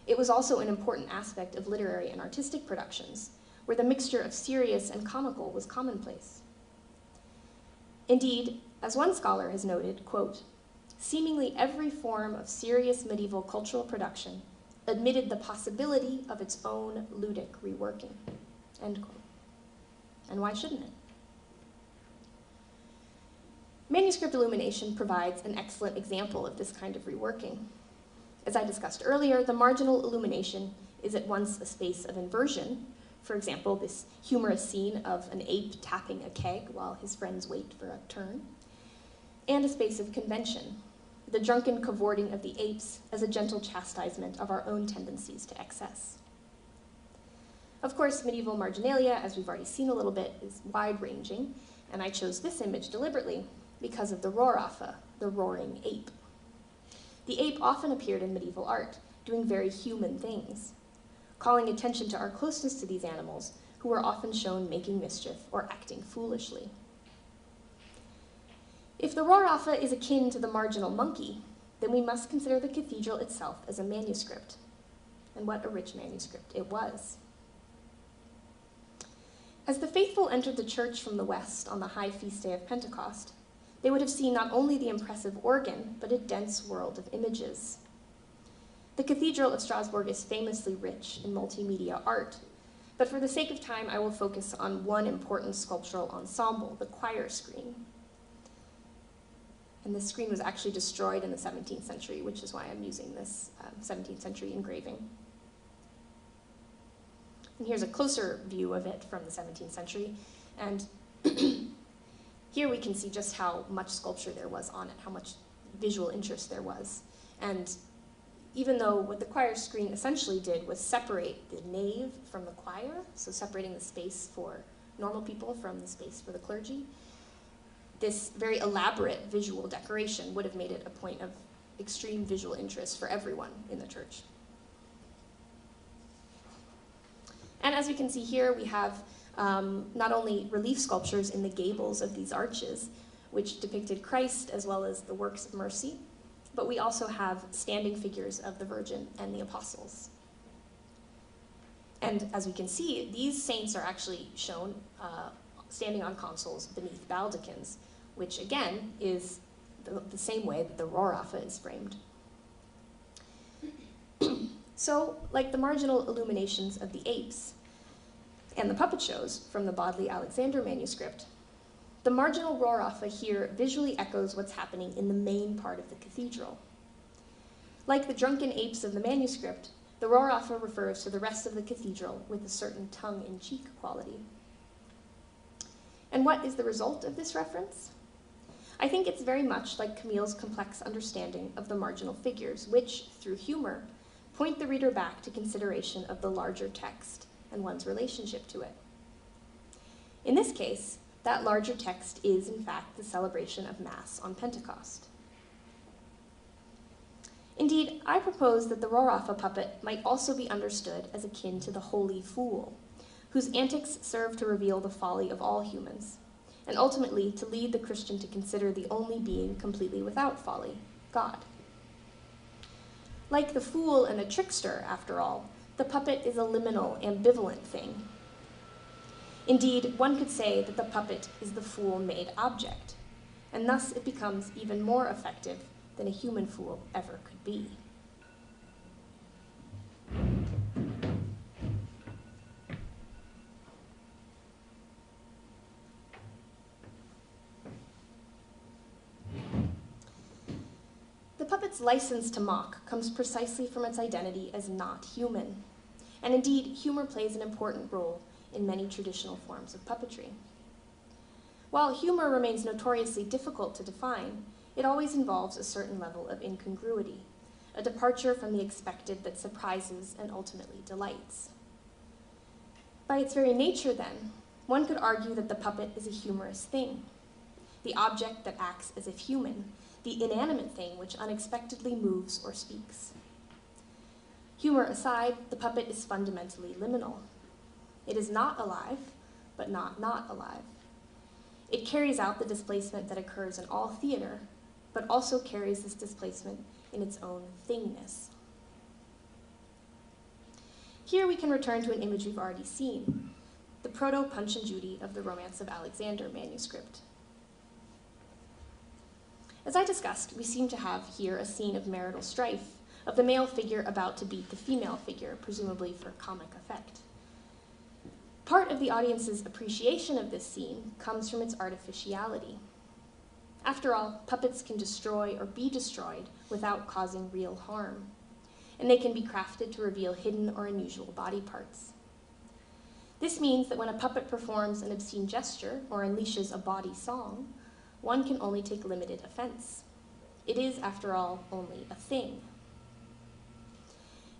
It was also an important aspect of literary and artistic productions, where the mixture of serious and comical was commonplace. Indeed, as one scholar has noted, quote, seemingly every form of serious medieval cultural production admitted the possibility of its own ludic reworking, end quote. And why shouldn't it? Manuscript illumination provides an excellent example of this kind of reworking. As I discussed earlier, the marginal illumination is at once a space of inversion, for example, this humorous scene of an ape tapping a keg while his friends wait for a turn, and a space of convention, the drunken cavorting of the apes as a gentle chastisement of our own tendencies to excess. Of course, medieval marginalia, as we've already seen a little bit, is wide-ranging, and I chose this image deliberately because of the Rohraffe, the roaring ape. The ape often appeared in medieval art, doing very human things, calling attention to our closeness to these animals, who were often shown making mischief or acting foolishly. If the Rohraffe is akin to the marginal monkey, then we must consider the cathedral itself as a manuscript. And what a rich manuscript it was. As the faithful entered the church from the west on the high feast day of Pentecost, they would have seen not only the impressive organ, but a dense world of images. The Cathedral of Strasbourg is famously rich in multimedia art, but for the sake of time, I will focus on one important sculptural ensemble, the choir screen. And this screen was actually destroyed in the 17th century, which is why I'm using this 17th century engraving. And here's a closer view of it from the 17th century. And here we can see just how much sculpture there was on it, how much visual interest there was. And even though what the choir screen essentially did was separate the nave from the choir, so separating the space for normal people from the space for the clergy, this very elaborate visual decoration would have made it a point of extreme visual interest for everyone in the church. And as we can see here, we have not only relief sculptures in the gables of these arches, which depicted Christ as well as the works of mercy, but we also have standing figures of the Virgin and the apostles. And as we can see, these saints are actually shown standing on consoles beneath baldachins, which again is the same way that the Rohraffe is framed. So, like the marginal illuminations of the apes and the puppet shows from the Bodley Alexander manuscript, the marginal Rohraffe here visually echoes what's happening in the main part of the cathedral. Like the drunken apes of the manuscript, the Rohraffe refers to the rest of the cathedral with a certain tongue-in-cheek quality. And what is the result of this reference? I think it's very much like Camille's complex understanding of the marginal figures, which, through humor, point the reader back to consideration of the larger text and one's relationship to it. In this case, that larger text is, in fact, the celebration of Mass on Pentecost. Indeed, I propose that the Rohraffe puppet might also be understood as akin to the Holy Fool, whose antics serve to reveal the folly of all humans, and ultimately to lead the Christian to consider the only being completely without folly, God. Like the fool and the trickster, after all, the puppet is a liminal, ambivalent thing. Indeed, one could say that the puppet is the fool-made object, and thus it becomes even more effective than a human fool ever could be. puppet's license to mock comes precisely from its identity as not human. And indeed, humor plays an important role in many traditional forms of puppetry. While humor remains notoriously difficult to define, it always involves a certain level of incongruity, a departure from the expected that surprises and ultimately delights. By its very nature, then, one could argue that the puppet is a humorous thing, the object that acts as if human, the inanimate thing which unexpectedly moves or speaks. Humor aside, the puppet is fundamentally liminal. It is not alive, but not alive. It carries out the displacement that occurs in all theater, but also carries this displacement in its own thingness. Here we can return to an image we've already seen, the proto-Punch and Judy of the Romance of Alexander manuscript. As I discussed, we seem to have here a scene of marital strife, of the male figure about to beat the female figure, presumably for comic effect. Part of the audience's appreciation of this scene comes from its artificiality. After all, puppets can destroy or be destroyed without causing real harm, and they can be crafted to reveal hidden or unusual body parts. This means that when a puppet performs an obscene gesture or unleashes a bawdy song, one can only take limited offense. It is, after all, only a thing.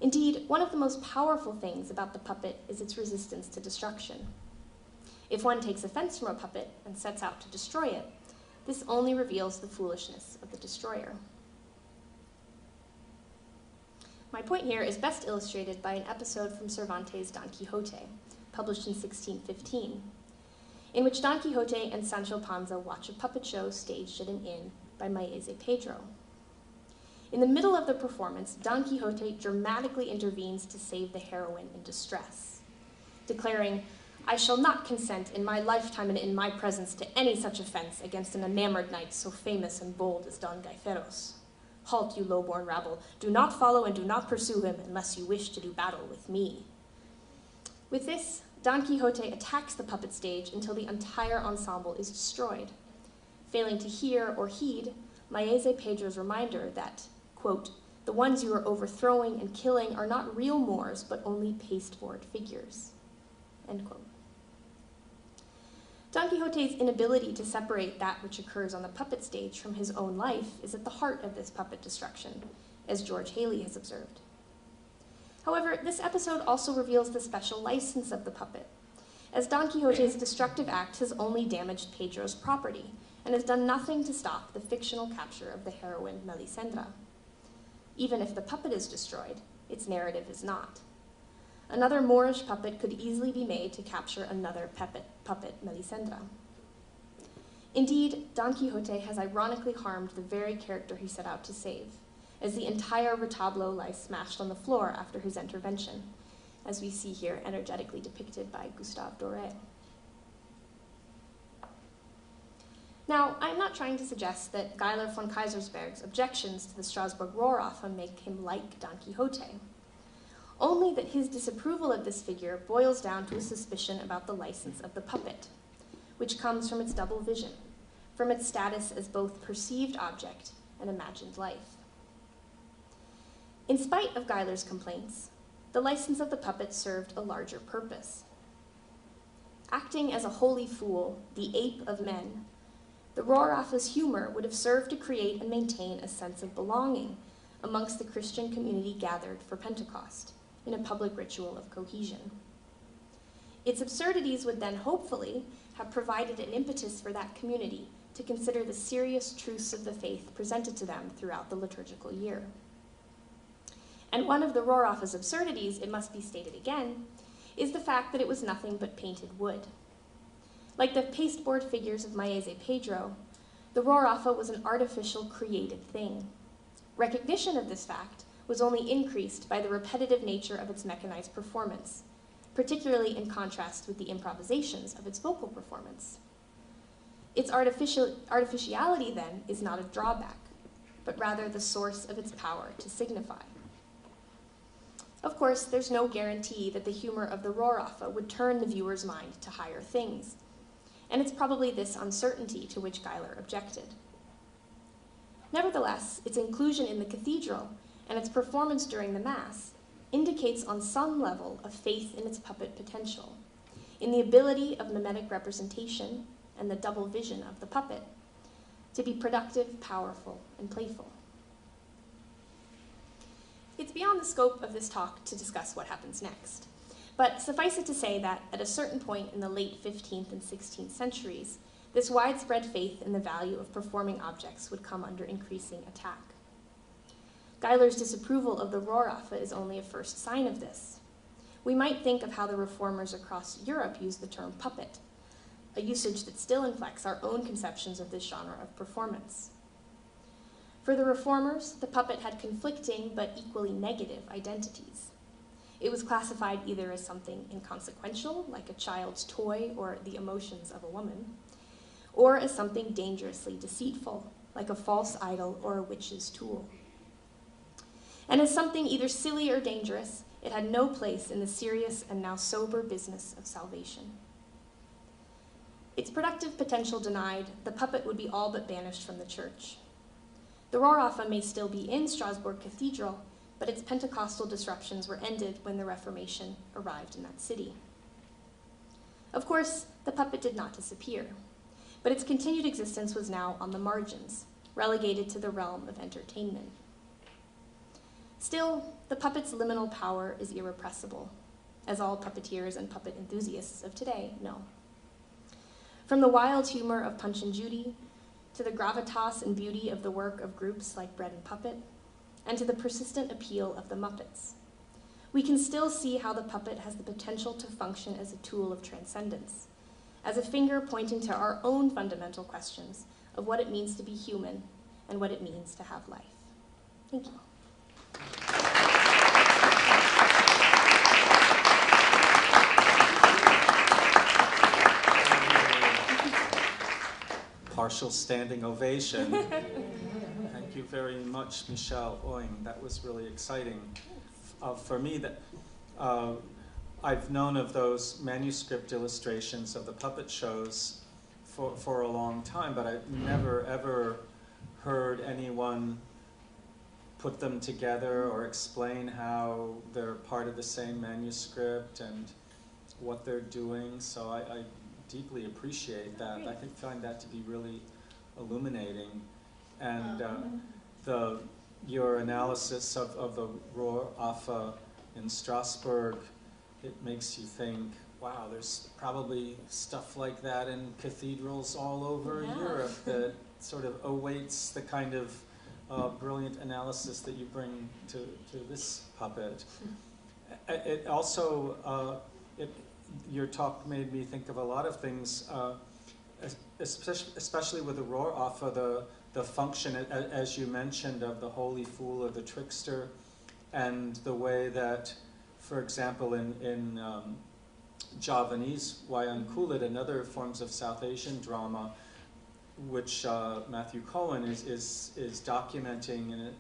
Indeed, one of the most powerful things about the puppet is its resistance to destruction. If one takes offense from a puppet and sets out to destroy it, this only reveals the foolishness of the destroyer. My point here is best illustrated by an episode from Cervantes' Don Quixote, published in 1615, in which Don Quixote and Sancho Panza watch a puppet show staged at an inn by Maese Pedro. In the middle of the performance, Don Quixote dramatically intervenes to save the heroine in distress, declaring, "I shall not consent in my lifetime and in my presence to any such offense against an enamored knight so famous and bold as Don Gaiferos. Halt, you low-born rabble. Do not follow and do not pursue him unless you wish to do battle with me." With this, Don Quixote attacks the puppet stage until the entire ensemble is destroyed, failing to hear or heed Maese Pedro's reminder that, quote, "the ones you are overthrowing and killing are not real Moors, but only pasteboard figures," end quote. Don Quixote's inability to separate that which occurs on the puppet stage from his own life is at the heart of this puppet destruction, as George Haley has observed. However, this episode also reveals the special license of the puppet, as Don Quixote's destructive act has only damaged Pedro's property and has done nothing to stop the fictional capture of the heroine Melisendra. Even if the puppet is destroyed, its narrative is not. Another Moorish puppet could easily be made to capture another puppet Melisendra. Indeed, Don Quixote has ironically harmed the very character he set out to save, as the entire retablo lies smashed on the floor after his intervention, as we see here energetically depicted by Gustave Doré. Now, I'm not trying to suggest that Geiler von Kaisersberg's objections to the Strasbourg Rohraffe make him like Don Quixote, only that his disapproval of this figure boils down to a suspicion about the license of the puppet, which comes from its double vision, from its status as both perceived object and imagined life. In spite of Geiler's complaints, the license of the puppet served a larger purpose. Acting as a holy fool, the ape of men, the Rohraffe's humor would have served to create and maintain a sense of belonging amongst the Christian community gathered for Pentecost, in a public ritual of cohesion. Its absurdities would then hopefully have provided an impetus for that community to consider the serious truths of the faith presented to them throughout the liturgical year. And one of the Rohraffe's absurdities, it must be stated again, is the fact that it was nothing but painted wood. Like the pasteboard figures of Maese Pedro, the Rohraffe was an artificial created thing. Recognition of this fact was only increased by the repetitive nature of its mechanized performance, particularly in contrast with the improvisations of its vocal performance. Its artificiality, then, is not a drawback, but rather the source of its power to signify. Of course, there's no guarantee that the humor of the Rohraffe would turn the viewer's mind to higher things, and it's probably this uncertainty to which Geiler objected. Nevertheless, its inclusion in the cathedral and its performance during the Mass indicates on some level a faith in its puppet potential, in the ability of mimetic representation and the double vision of the puppet to be productive, powerful, and playful. It's beyond the scope of this talk to discuss what happens next, but suffice it to say that at a certain point in the late 15th and 16th centuries, this widespread faith in the value of performing objects would come under increasing attack. Geiler's disapproval of the Rohraffe is only a first sign of this. We might think of how the reformers across Europe used the term puppet, a usage that still inflects our own conceptions of this genre of performance. For the reformers, the puppet had conflicting but equally negative identities. It was classified either as something inconsequential, like a child's toy or the emotions of a woman, or as something dangerously deceitful, like a false idol or a witch's tool. And as something either silly or dangerous, it had no place in the serious and now sober business of salvation. Its productive potential denied, the puppet would be all but banished from the church. The Rohraffe may still be in Strasbourg Cathedral, but its Pentecostal disruptions were ended when the Reformation arrived in that city. Of course, the puppet did not disappear, but its continued existence was now on the margins, relegated to the realm of entertainment. Still, the puppet's liminal power is irrepressible, as all puppeteers and puppet enthusiasts of today know. From the wild humor of Punch and Judy, to the gravitas and beauty of the work of groups like Bread and Puppet, and to the persistent appeal of the Muppets, we can still see how the puppet has the potential to function as a tool of transcendence, as a finger pointing to our own fundamental questions of what it means to be human and what it means to have life. Thank you. Partial standing ovation. Thank you very much, Michelle Oing. That was really exciting. For me, I've known of those manuscript illustrations of the puppet shows for a long time, but I've never ever heard anyone put them together or explain how they're part of the same manuscript and what they're doing. So I deeply appreciate that. I find that to be really illuminating. And your analysis of the Rohraffe in Strasbourg, it makes you think, wow, there's probably stuff like that in cathedrals all over Europe that sort of awaits the kind of brilliant analysis that you bring to this puppet. It also, your talk made me think of a lot of things, especially with the Rohraffe, the function, as you mentioned, of the holy fool or the trickster, and the way that, for example, in Javanese Wayang Kulit and other forms of South Asian drama, which Matthew Cohen is documenting in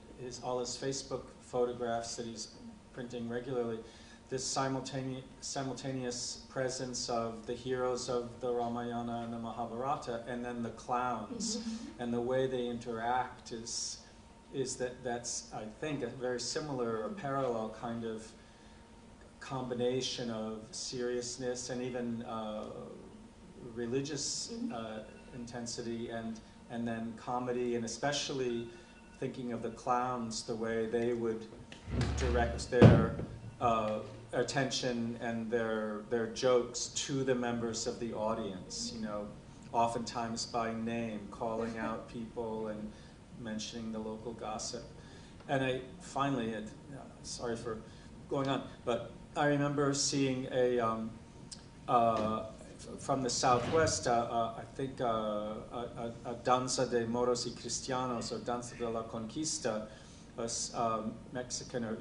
all his Facebook photographs that he's printing regularly, this simultaneous presence of the heroes of the Ramayana and the Mahabharata, and then the clowns, and the way they interact that's I think a very similar or parallel kind of combination of seriousness and even religious intensity and then comedy, and especially thinking of the clowns, the way they would direct their attention and their jokes to the members of the audience, you know, oftentimes by name, calling out people and mentioning the local gossip. And I finally, sorry for going on, but I remember seeing from the Southwest, I think a danza de moros y cristianos, or danza de la conquista, a Mexican or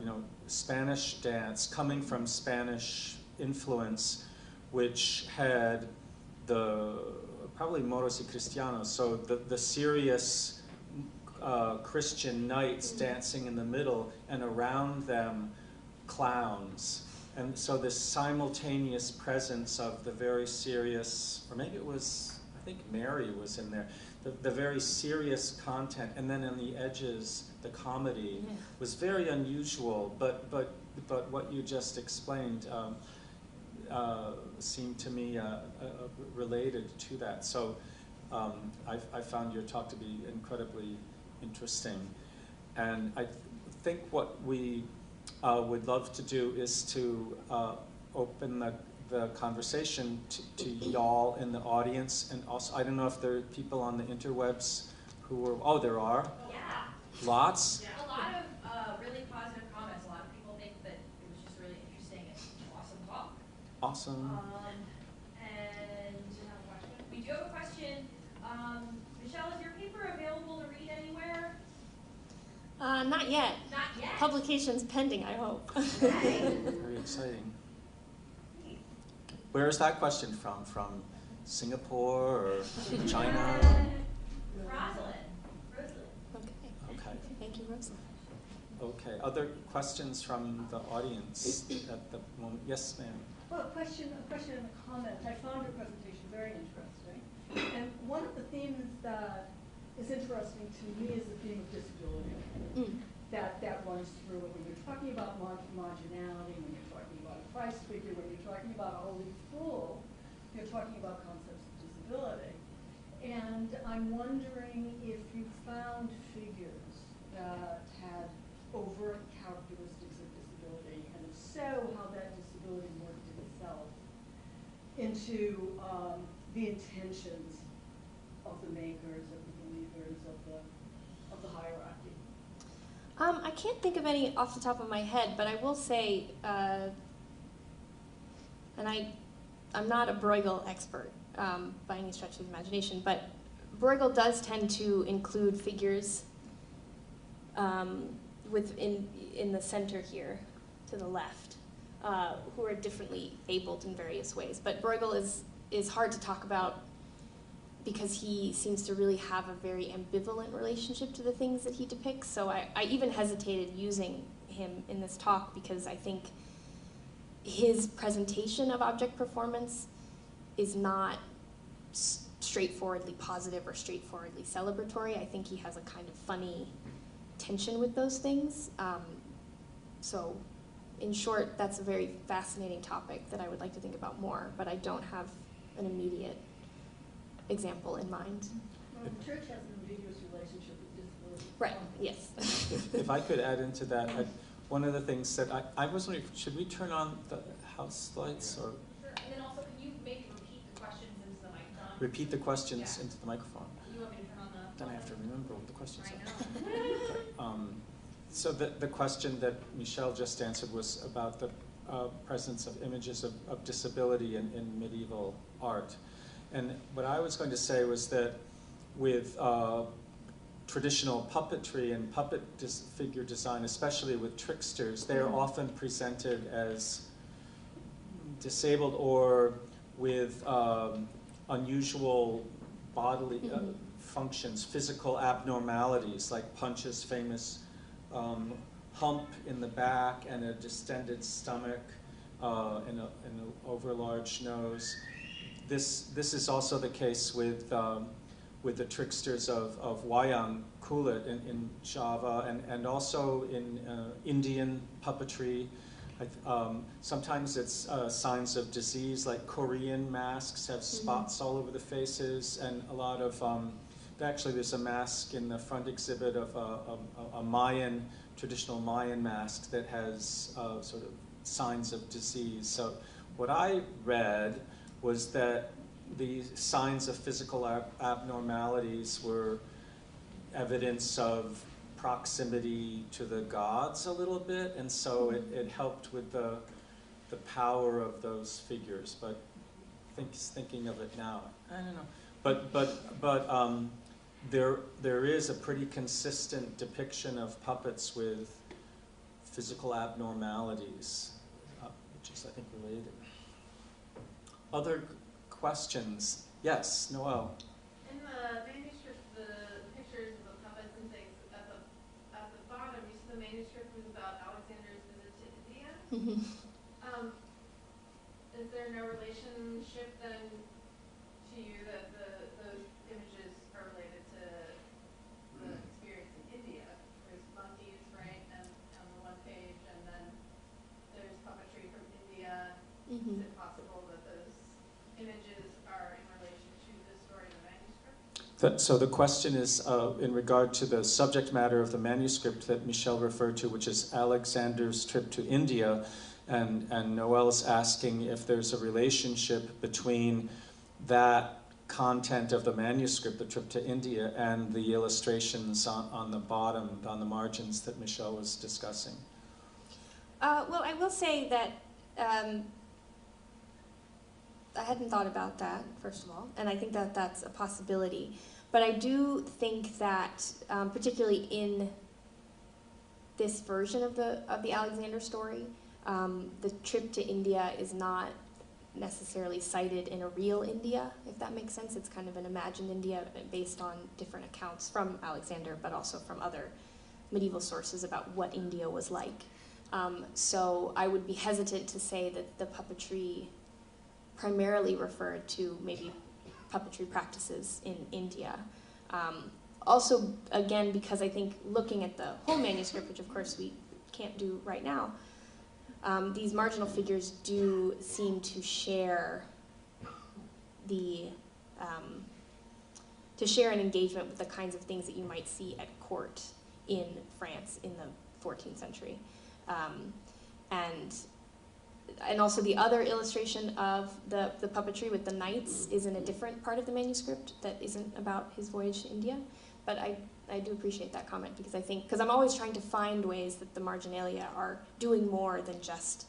Spanish dance coming from Spanish influence, which had probably moros y cristianos, so the serious Christian knights dancing in the middle, and around them clowns. And so this simultaneous presence of the very serious, or maybe it was, I think Mary was in there, the very serious content, and then on the edges, the comedy Yeah. was very unusual. But what you just explained seemed to me related to that. So I found your talk to be incredibly interesting, and I think what we would love to do is to open the conversation to y'all in the audience, and also I don't know if there are people on the interwebs who are, oh, there are? Yeah. Lots? A lot of really positive comments. A lot of people think that it was just really interesting and awesome talk. Awesome. And we do have a question. Michelle, is your paper available to read anywhere? Not yet. Not yet. Publication's pending, I hope. Very exciting. Where is that question from? From Singapore or China? Rosalind. Okay. Okay. Thank you, Rosa. Okay. Other questions from the audience at the moment? Yes, ma'am. Well, a question and a comment. I found your presentation very interesting. And one of the themes that is interesting to me is the theme of disability. That runs through it when you're talking about marginality, when you're talking about a Christ figure, when you're talking about a holy fool, you're talking about concepts of disability. And I'm wondering if you found figures that had overt characteristics of disability, and if so, how that disability worked itself into the intentions of the makers, of the believers, of the hierarchy. I can't think of any off the top of my head, but I will say, and I'm not a Bruegel expert by any stretch of the imagination, but Bruegel does tend to include figures in the center here, to the left, who are differently abled in various ways. But Bruegel is hard to talk about because he seems to really have a very ambivalent relationship to the things that he depicts. So I even hesitated using him in this talk because I think his presentation of object performance is not straightforwardly positive or straightforwardly celebratory. I think he has a kind of funny tension with those things. So in short, that's a very fascinating topic that I would like to think about more, but I don't have an immediate example in mind. Well, the church has an ambiguous relationship with disability. Right, yes. If I could add into that, one of the things that I was wondering, should we turn on the house lights or Sure. And then also, can you maybe repeat the questions into the microphone? repeat the questions Yeah. into the microphone? You want me to turn on the? Then I have to remember what the questions I are. know. So the question that Michelle just answered was about the presence of images of disability in medieval art. And what I was going to say was that with traditional puppetry and puppet figure design, especially with tricksters, they are often presented as disabled or with unusual bodily functions, physical abnormalities, like Punch's famous hump in the back and a distended stomach and an overlarge nose. This is also the case with the tricksters of wayang kulit in Java and also in Indian puppetry. Sometimes it's signs of disease, like Korean masks have spots all over the faces, and a lot of actually there's a mask in the front exhibit of a Mayan, traditional Mayan mask that has sort of signs of disease. So what I read was that the signs of physical abnormalities were evidence of proximity to the gods a little bit, and so it helped with the power of those figures. But thinking of it now, I don't know. But there is a pretty consistent depiction of puppets with physical abnormalities, which is, I think, related. Other questions? Yes, Noel. In the manuscript, the pictures of the puppets and things, at the bottom, you said the manuscript was about Alexander's visit to India. Is there no relationship then to you that those images are related So the question is in regard to the subject matter of the manuscript that Michelle referred to, which is Alexander's trip to India, and Noelle's asking if there's a relationship between that content of the manuscript, the trip to India, and the illustrations on the bottom, on the margins that Michelle was discussing. Well, I will say that I hadn't thought about that, first of all, and I think that that's a possibility. But I do think that, particularly in this version of the Alexander story, the trip to India is not necessarily cited in a real India, if that makes sense. It's kind of an imagined India based on different accounts from Alexander, but also from other medieval sources about what India was like. So I would be hesitant to say that the puppetry primarily referred to maybe puppetry practices in India. Also, again, because I think looking at the whole manuscript, which of course we can't do right now, these marginal figures do seem to share an engagement with the kinds of things that you might see at court in France in the 14th century. And also the other illustration of the puppetry with the knights is in a different part of the manuscript that isn't about his voyage to India. But I do appreciate that comment because I think, because I'm always trying to find ways that the marginalia are doing more than just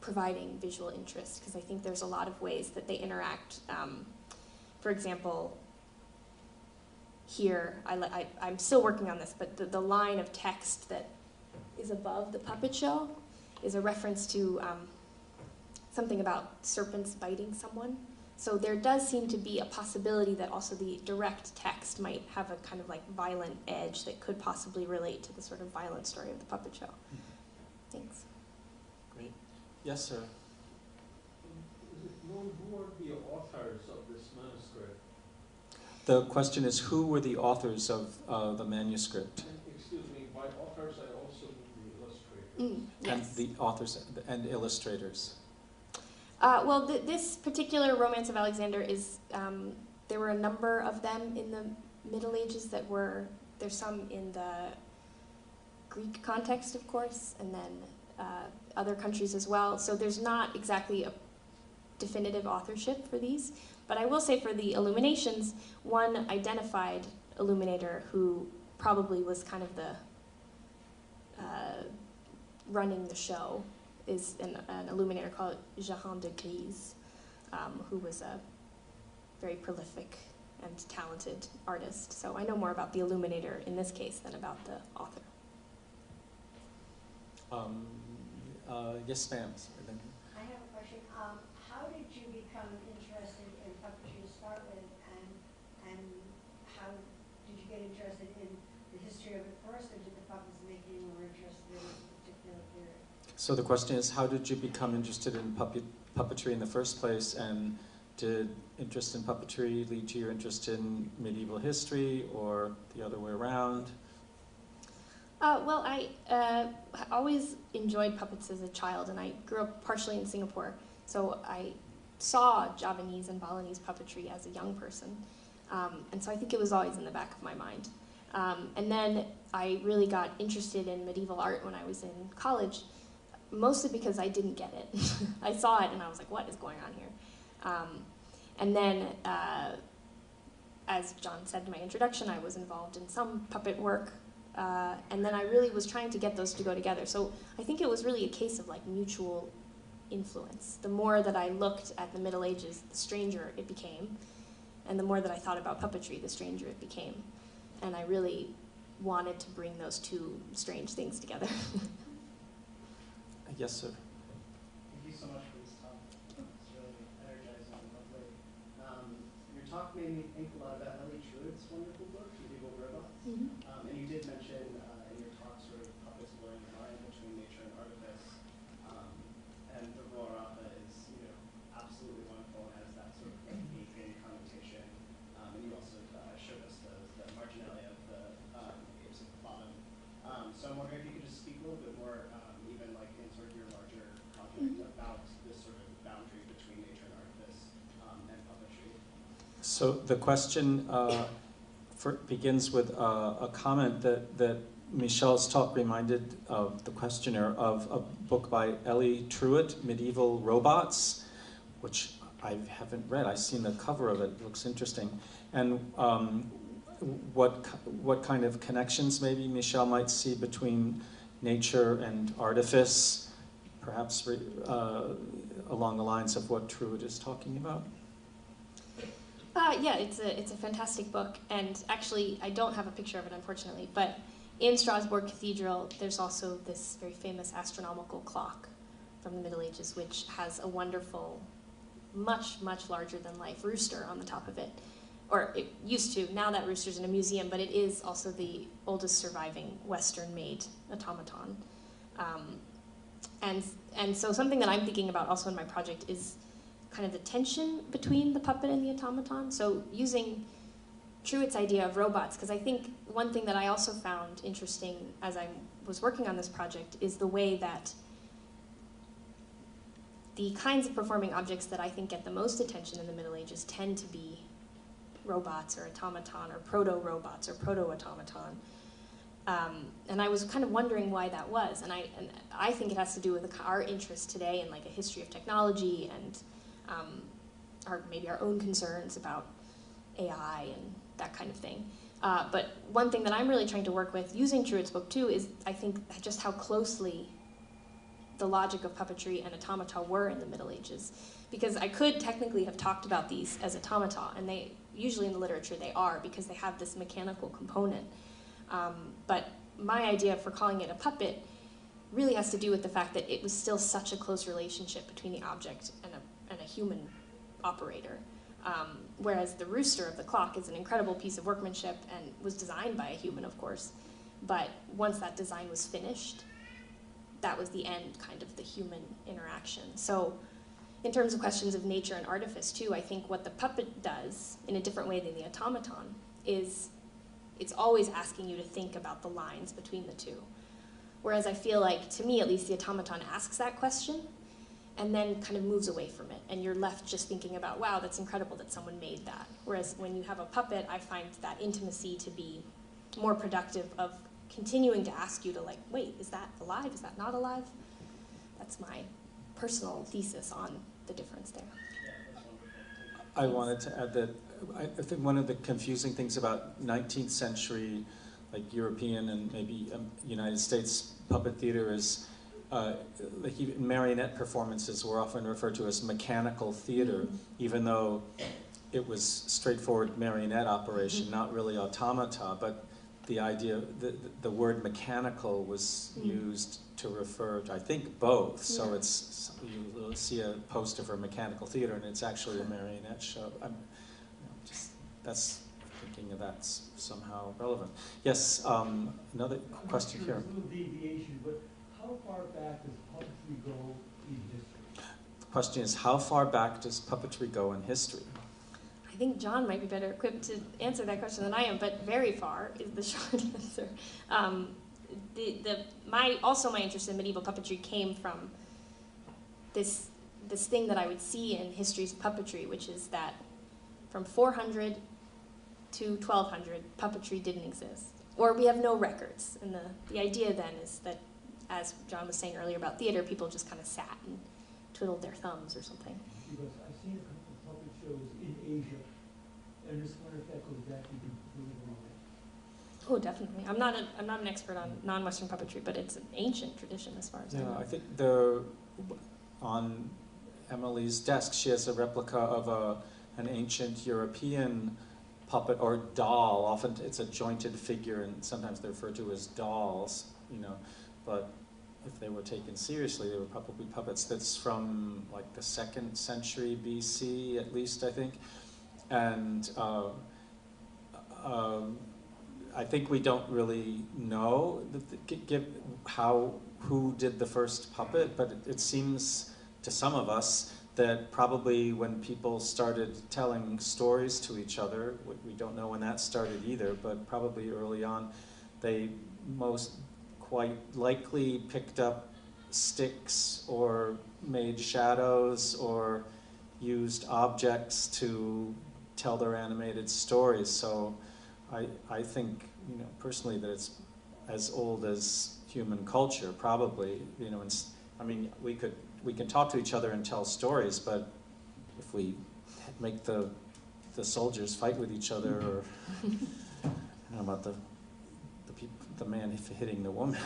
providing visual interest, because I think there's a lot of ways that they interact. For example, here, I'm still working on this, but the line of text that is above the puppet show is a reference to something about serpents biting someone. So there does seem to be a possibility that also the direct text might have a kind of like violent edge that could possibly relate to the sort of violent story of the puppet show. Thanks. Great. Yes, sir. Is it known who are the authors of this manuscript? The question is, who were the authors of the manuscript? And, excuse me, by authors I also mean the illustrators. Yes. And the authors and illustrators. Well, this particular Romance of Alexander is, there were a number of them in the Middle Ages that were, there's some in the Greek context, of course, and then other countries as well. So there's not exactly a definitive authorship for these. But I will say for the illuminations, one identified illuminator who probably was kind of the running the show is an illuminator called Jehan de Grise, who was a very prolific and talented artist. So I know more about the illuminator in this case than about the author. Yes, ma'am. I have a question. How did you become interested in puppetry to start with, and how did you get interested in the history of it first, or did the puppets make you more interested in this particular period? So the question is, how did you become interested in puppetry in the first place, and did interest in puppetry lead to your interest in medieval history, or the other way around? Well, I always enjoyed puppets as a child, and I grew up partially in Singapore, so I saw Javanese and Balinese puppetry as a young person, and so I think it was always in the back of my mind. And then I really got interested in medieval art when I was in college, mostly because I didn't get it. I saw it and I was like, what is going on here? And then, as John said in my introduction, I was involved in some puppet work, and then I really was trying to get those to go together. So I think it was really a case of like mutual influence. The more that I looked at the Middle Ages, the stranger it became, and the more that I thought about puppetry, the stranger it became. And I really wanted to bring those two strange things together. Yes, sir. Thank you so much for this talk. It's really energizing and lovely. Your talk made me think a lot about Ellie Truitt's wonderful book, Medieval Robots. Mm-hmm. And you did mention in your talk sort of puppets blurring the line between nature and artifice. And the Roarapa is, absolutely wonderful and has that sort of like Adrian connotation. And you also showed us the marginalia of the apes at the bottom. So I'm wondering if you could just speak a little bit more, even like in sort of your larger project, about this sort of boundary between nature and artifice and puppetry. So the question begins with a comment that Michelle's talk reminded the questioner of a book by Ellie Truitt, Medieval Robots, which I haven't read. I've seen the cover of it. It looks interesting. And what kind of connections maybe Michelle might see between nature and artifice, perhaps along the lines of what Truitt is talking about? Yeah, it's a fantastic book, and actually I don't have a picture of it, unfortunately, but in Strasbourg Cathedral there's also this very famous astronomical clock from the Middle Ages, which has a wonderful, much larger than life rooster on the top of it. Or it used to. Now that rooster's in a museum, but it is also the oldest surviving Western-made automaton. And so something that I'm thinking about also in my project is kind of the tension between the puppet and the automaton. So using Truitt's idea of robots, because I think one thing that I also found interesting as I was working on this project is the way that the kinds of performing objects that I think get the most attention in the Middle Ages tend to be robots or automaton or proto-robots or proto-automaton. And I was kind of wondering why that was. And I think it has to do with our interest today in like a history of technology and maybe our own concerns about AI and that kind of thing. But one thing that I'm really trying to work with using Truitt's book too is I think just how closely the logic of puppetry and automata were in the Middle Ages. Because I could technically have talked about these as automata, and they usually in the literature they are because they have this mechanical component. But my idea for calling it a puppet really has to do with the fact that it was still such a close relationship between the object and a human operator. Whereas the rooster of the clock is an incredible piece of workmanship and was designed by a human, of course. But once that design was finished, that was the end kind of the human interaction. So in terms of questions of nature and artifice too, I think what the puppet does in a different way than the automaton is it's always asking you to think about the lines between the two. Whereas I feel like, to me at least, the automaton asks that question and then kind of moves away from it. And you're left just thinking about, wow, that's incredible that someone made that. Whereas when you have a puppet, I find that intimacy to be more productive of continuing to ask you to like, wait, is that alive? Is that not alive? That's my personal thesis on the difference there. I wanted to add that I think one of the confusing things about 19th century, like European and maybe United States puppet theater is, like even marionette performances were often referred to as mechanical theater, even though it was straightforward marionette operation, not really automata, but the idea, the word mechanical was used to refer to, I think, both. So it's, you'll see a poster for mechanical theater and it's actually a marionette show. That's thinking of that's somehow relevant. Yes, another question here. It's a little deviation, but how far back does puppetry go in history? The question is, how far back does puppetry go in history? I think John might be better equipped to answer that question than I am, but very far is the short answer. My interest in medieval puppetry came from this thing that I would see in histories of puppetry, which is that from 400 to 1200, puppetry didn't exist, or we have no records. And the idea then is that, as John was saying earlier about theater, people just kind of sat and twiddled their thumbs or something. Because I've seen a couple of puppet shows in Asia, and just wonder if that goes back even further away. Oh, definitely. I'm not an expert on non-Western puppetry, but it's an ancient tradition as far as I know. I think on Emily's desk, she has a replica of an ancient European puppet or doll. Often it's a jointed figure, and sometimes they're referred to as dolls, but if they were taken seriously, they were probably puppets. That's from like the 2nd century BC, at least, I think. And I think we don't really know who did the first puppet, but it seems to some of us that probably when people started telling stories to each other, we don't know when that started either, but probably early on, they most quite likely picked up sticks or made shadows or used objects to tell their animated stories. So I think, you know, personally that it's as old as human culture, probably. You know, I mean, we can talk to each other and tell stories, but if we make the soldiers fight with each other, or I don't know about the man hitting the woman,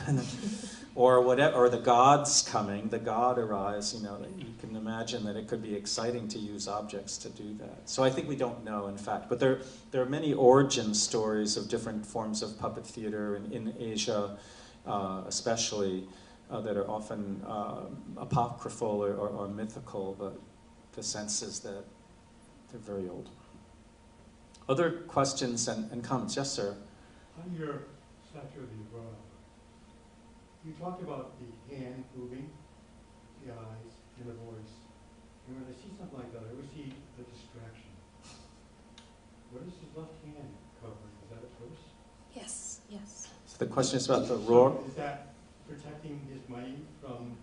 or whatever, or the gods coming, the god arrives, you know, you can imagine that it could be exciting to use objects to do that. So I think we don't know, in fact, but there are many origin stories of different forms of puppet theater in Asia, especially, that are often apocryphal or mythical, but the sense is that they're very old. Other questions and comments? Yes, sir? On your statue of the Aurora, you talked about the hand moving, the eyes, and the voice. And when I see something like that, I always see the distraction. What is his left hand covering? Is that a purse? Yes, yes. So the question is about the roar. Is that protecting his money from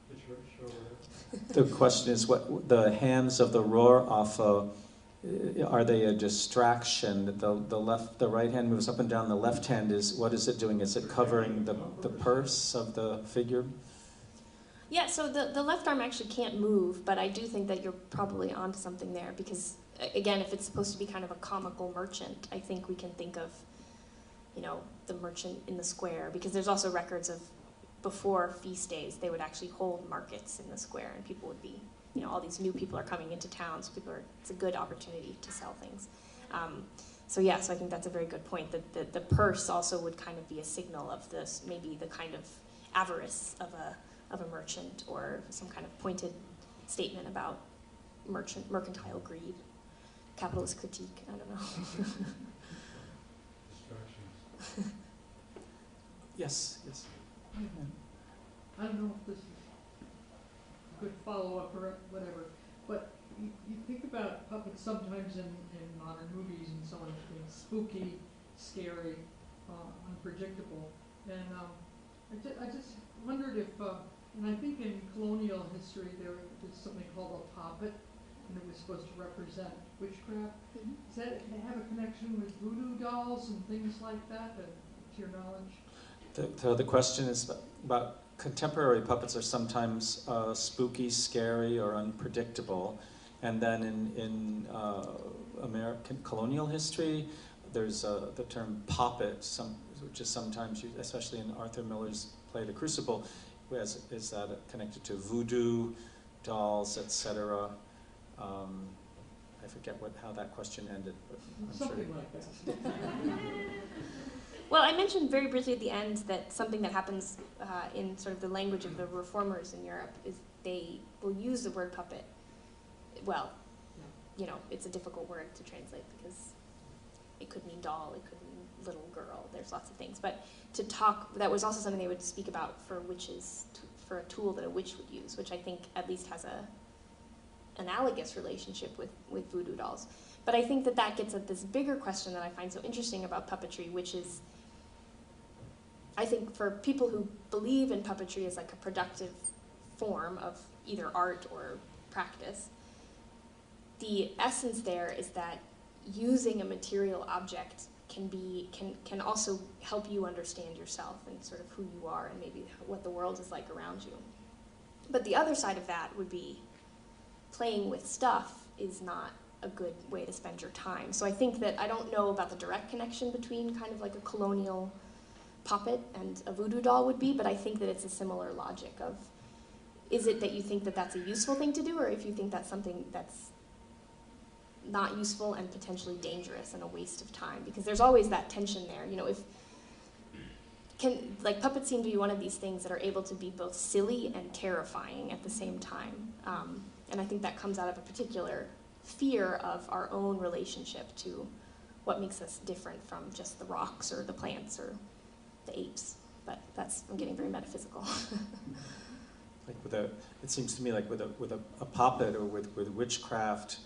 the church or whatever? The question is what the hands of the roar off are they a distraction? The right hand moves up and down. The left hand is, what is it doing? Is it covering the purse of the figure? Yeah, so the left arm actually can't move, but I do think that you're probably onto something there because, again, if it's supposed to be kind of a comical merchant, I think we can think of, you know, the merchant in the square, because there's also records of before feast days, they would actually hold markets in the square, and people would be, you know, all these new people are coming into town, so it's a good opportunity to sell things. So yeah, so I think that's a very good point, that the purse also would kind of be a signal of this, maybe the kind of avarice of a merchant, or some kind of pointed statement about mercantile greed, capitalist critique, I don't know. Distractions. Yes, yes. I don't know if this is a good follow-up or whatever, but you think about puppets sometimes in modern movies and so on as being spooky, scary, unpredictable. And I just wondered if, and I think in colonial history there was something called a puppet, and it was supposed to represent witchcraft. Mm-hmm. Does that have a connection with voodoo dolls and things like that, to your knowledge? The question is about contemporary puppets are sometimes spooky, scary, or unpredictable. And then in American colonial history, there's the term poppet, which is sometimes used, especially in Arthur Miller's play The Crucible, is that connected to voodoo, dolls, etc. I forget how that question ended, but I'm Something sure. like that. Well, I mentioned very briefly at the end that something that happens in sort of the language of the reformers in Europe is they will use the word puppet. Well, you know, it's a difficult word to translate because it could mean doll, it could mean little girl, there's lots of things. But to talk, that was also something they would speak about for witches, for a tool that a witch would use, which I think at least has a analogous relationship with voodoo dolls. But I think that gets at this bigger question that I find so interesting about puppetry, which is, I think for people who believe in puppetry as like a productive form of either art or practice, the essence there is that using a material object can also help you understand yourself and sort of who you are and maybe what the world is like around you. But the other side of that would be playing with stuff is not a good way to spend your time. So I think that I don't know about the direct connection between kind of like a colonial puppet and a voodoo doll would be, but I think that it's a similar logic of, is it that you think that that's a useful thing to do, or if you think that's something that's not useful and potentially dangerous and a waste of time? Because there's always that tension there. You know, like puppets seem to be one of these things that are able to be both silly and terrifying at the same time. And I think that comes out of a particular fear of our own relationship to what makes us different from just the rocks or the plants or the apes. But I'm getting very metaphysical. Like it seems to me like with a puppet or with witchcraft,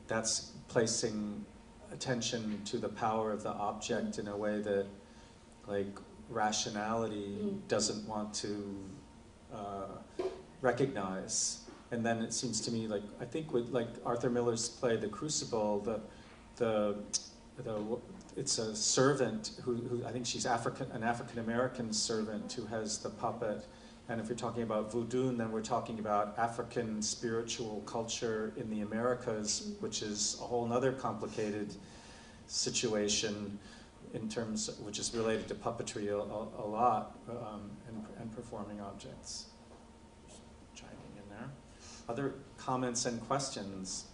that's placing attention to the power of the object in a way that, like, rationality doesn't want to recognize. And then it seems to me like, I think with like Arthur Miller's play The Crucible, it's a servant who I think she's an African American servant who has the puppet. And if you're talking about voodoo, then we're talking about African spiritual culture in the Americas, which is a whole other complicated situation in terms, which is related to puppetry a lot, and performing objects. Just chiming in there. Other comments and questions?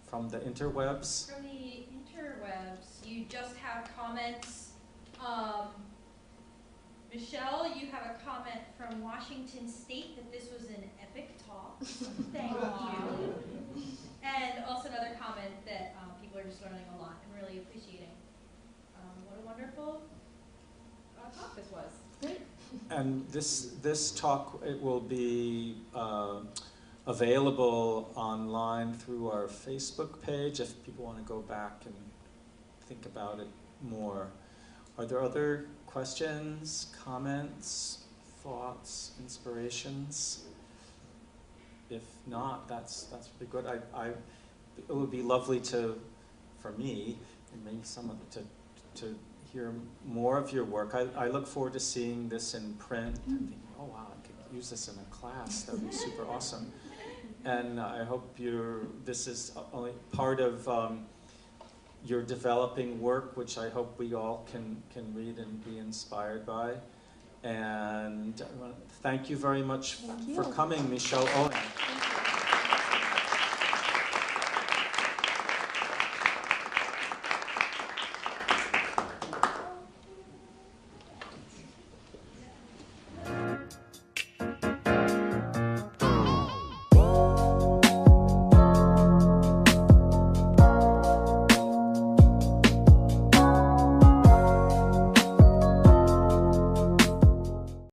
From the interwebs? From the interwebs, you just have comments. Michelle, you have a comment from Washington State that this was an epic talk. Thank you. And also another comment that people are just learning a lot and really appreciating what a wonderful talk this was. Great. And this talk, it will be available online through our Facebook page if people want to go back and think about it more. Are there other questions, comments, thoughts, inspirations? If not, that's pretty good. It would be lovely for me, and maybe some of it, to hear more of your work. I look forward to seeing this in print and thinking, oh wow, I could use this in a class. That would be super awesome. And I hope this is only part of your developing work, which I hope we all can read and be inspired by. And I want to thank you very much for coming, Michelle Owen.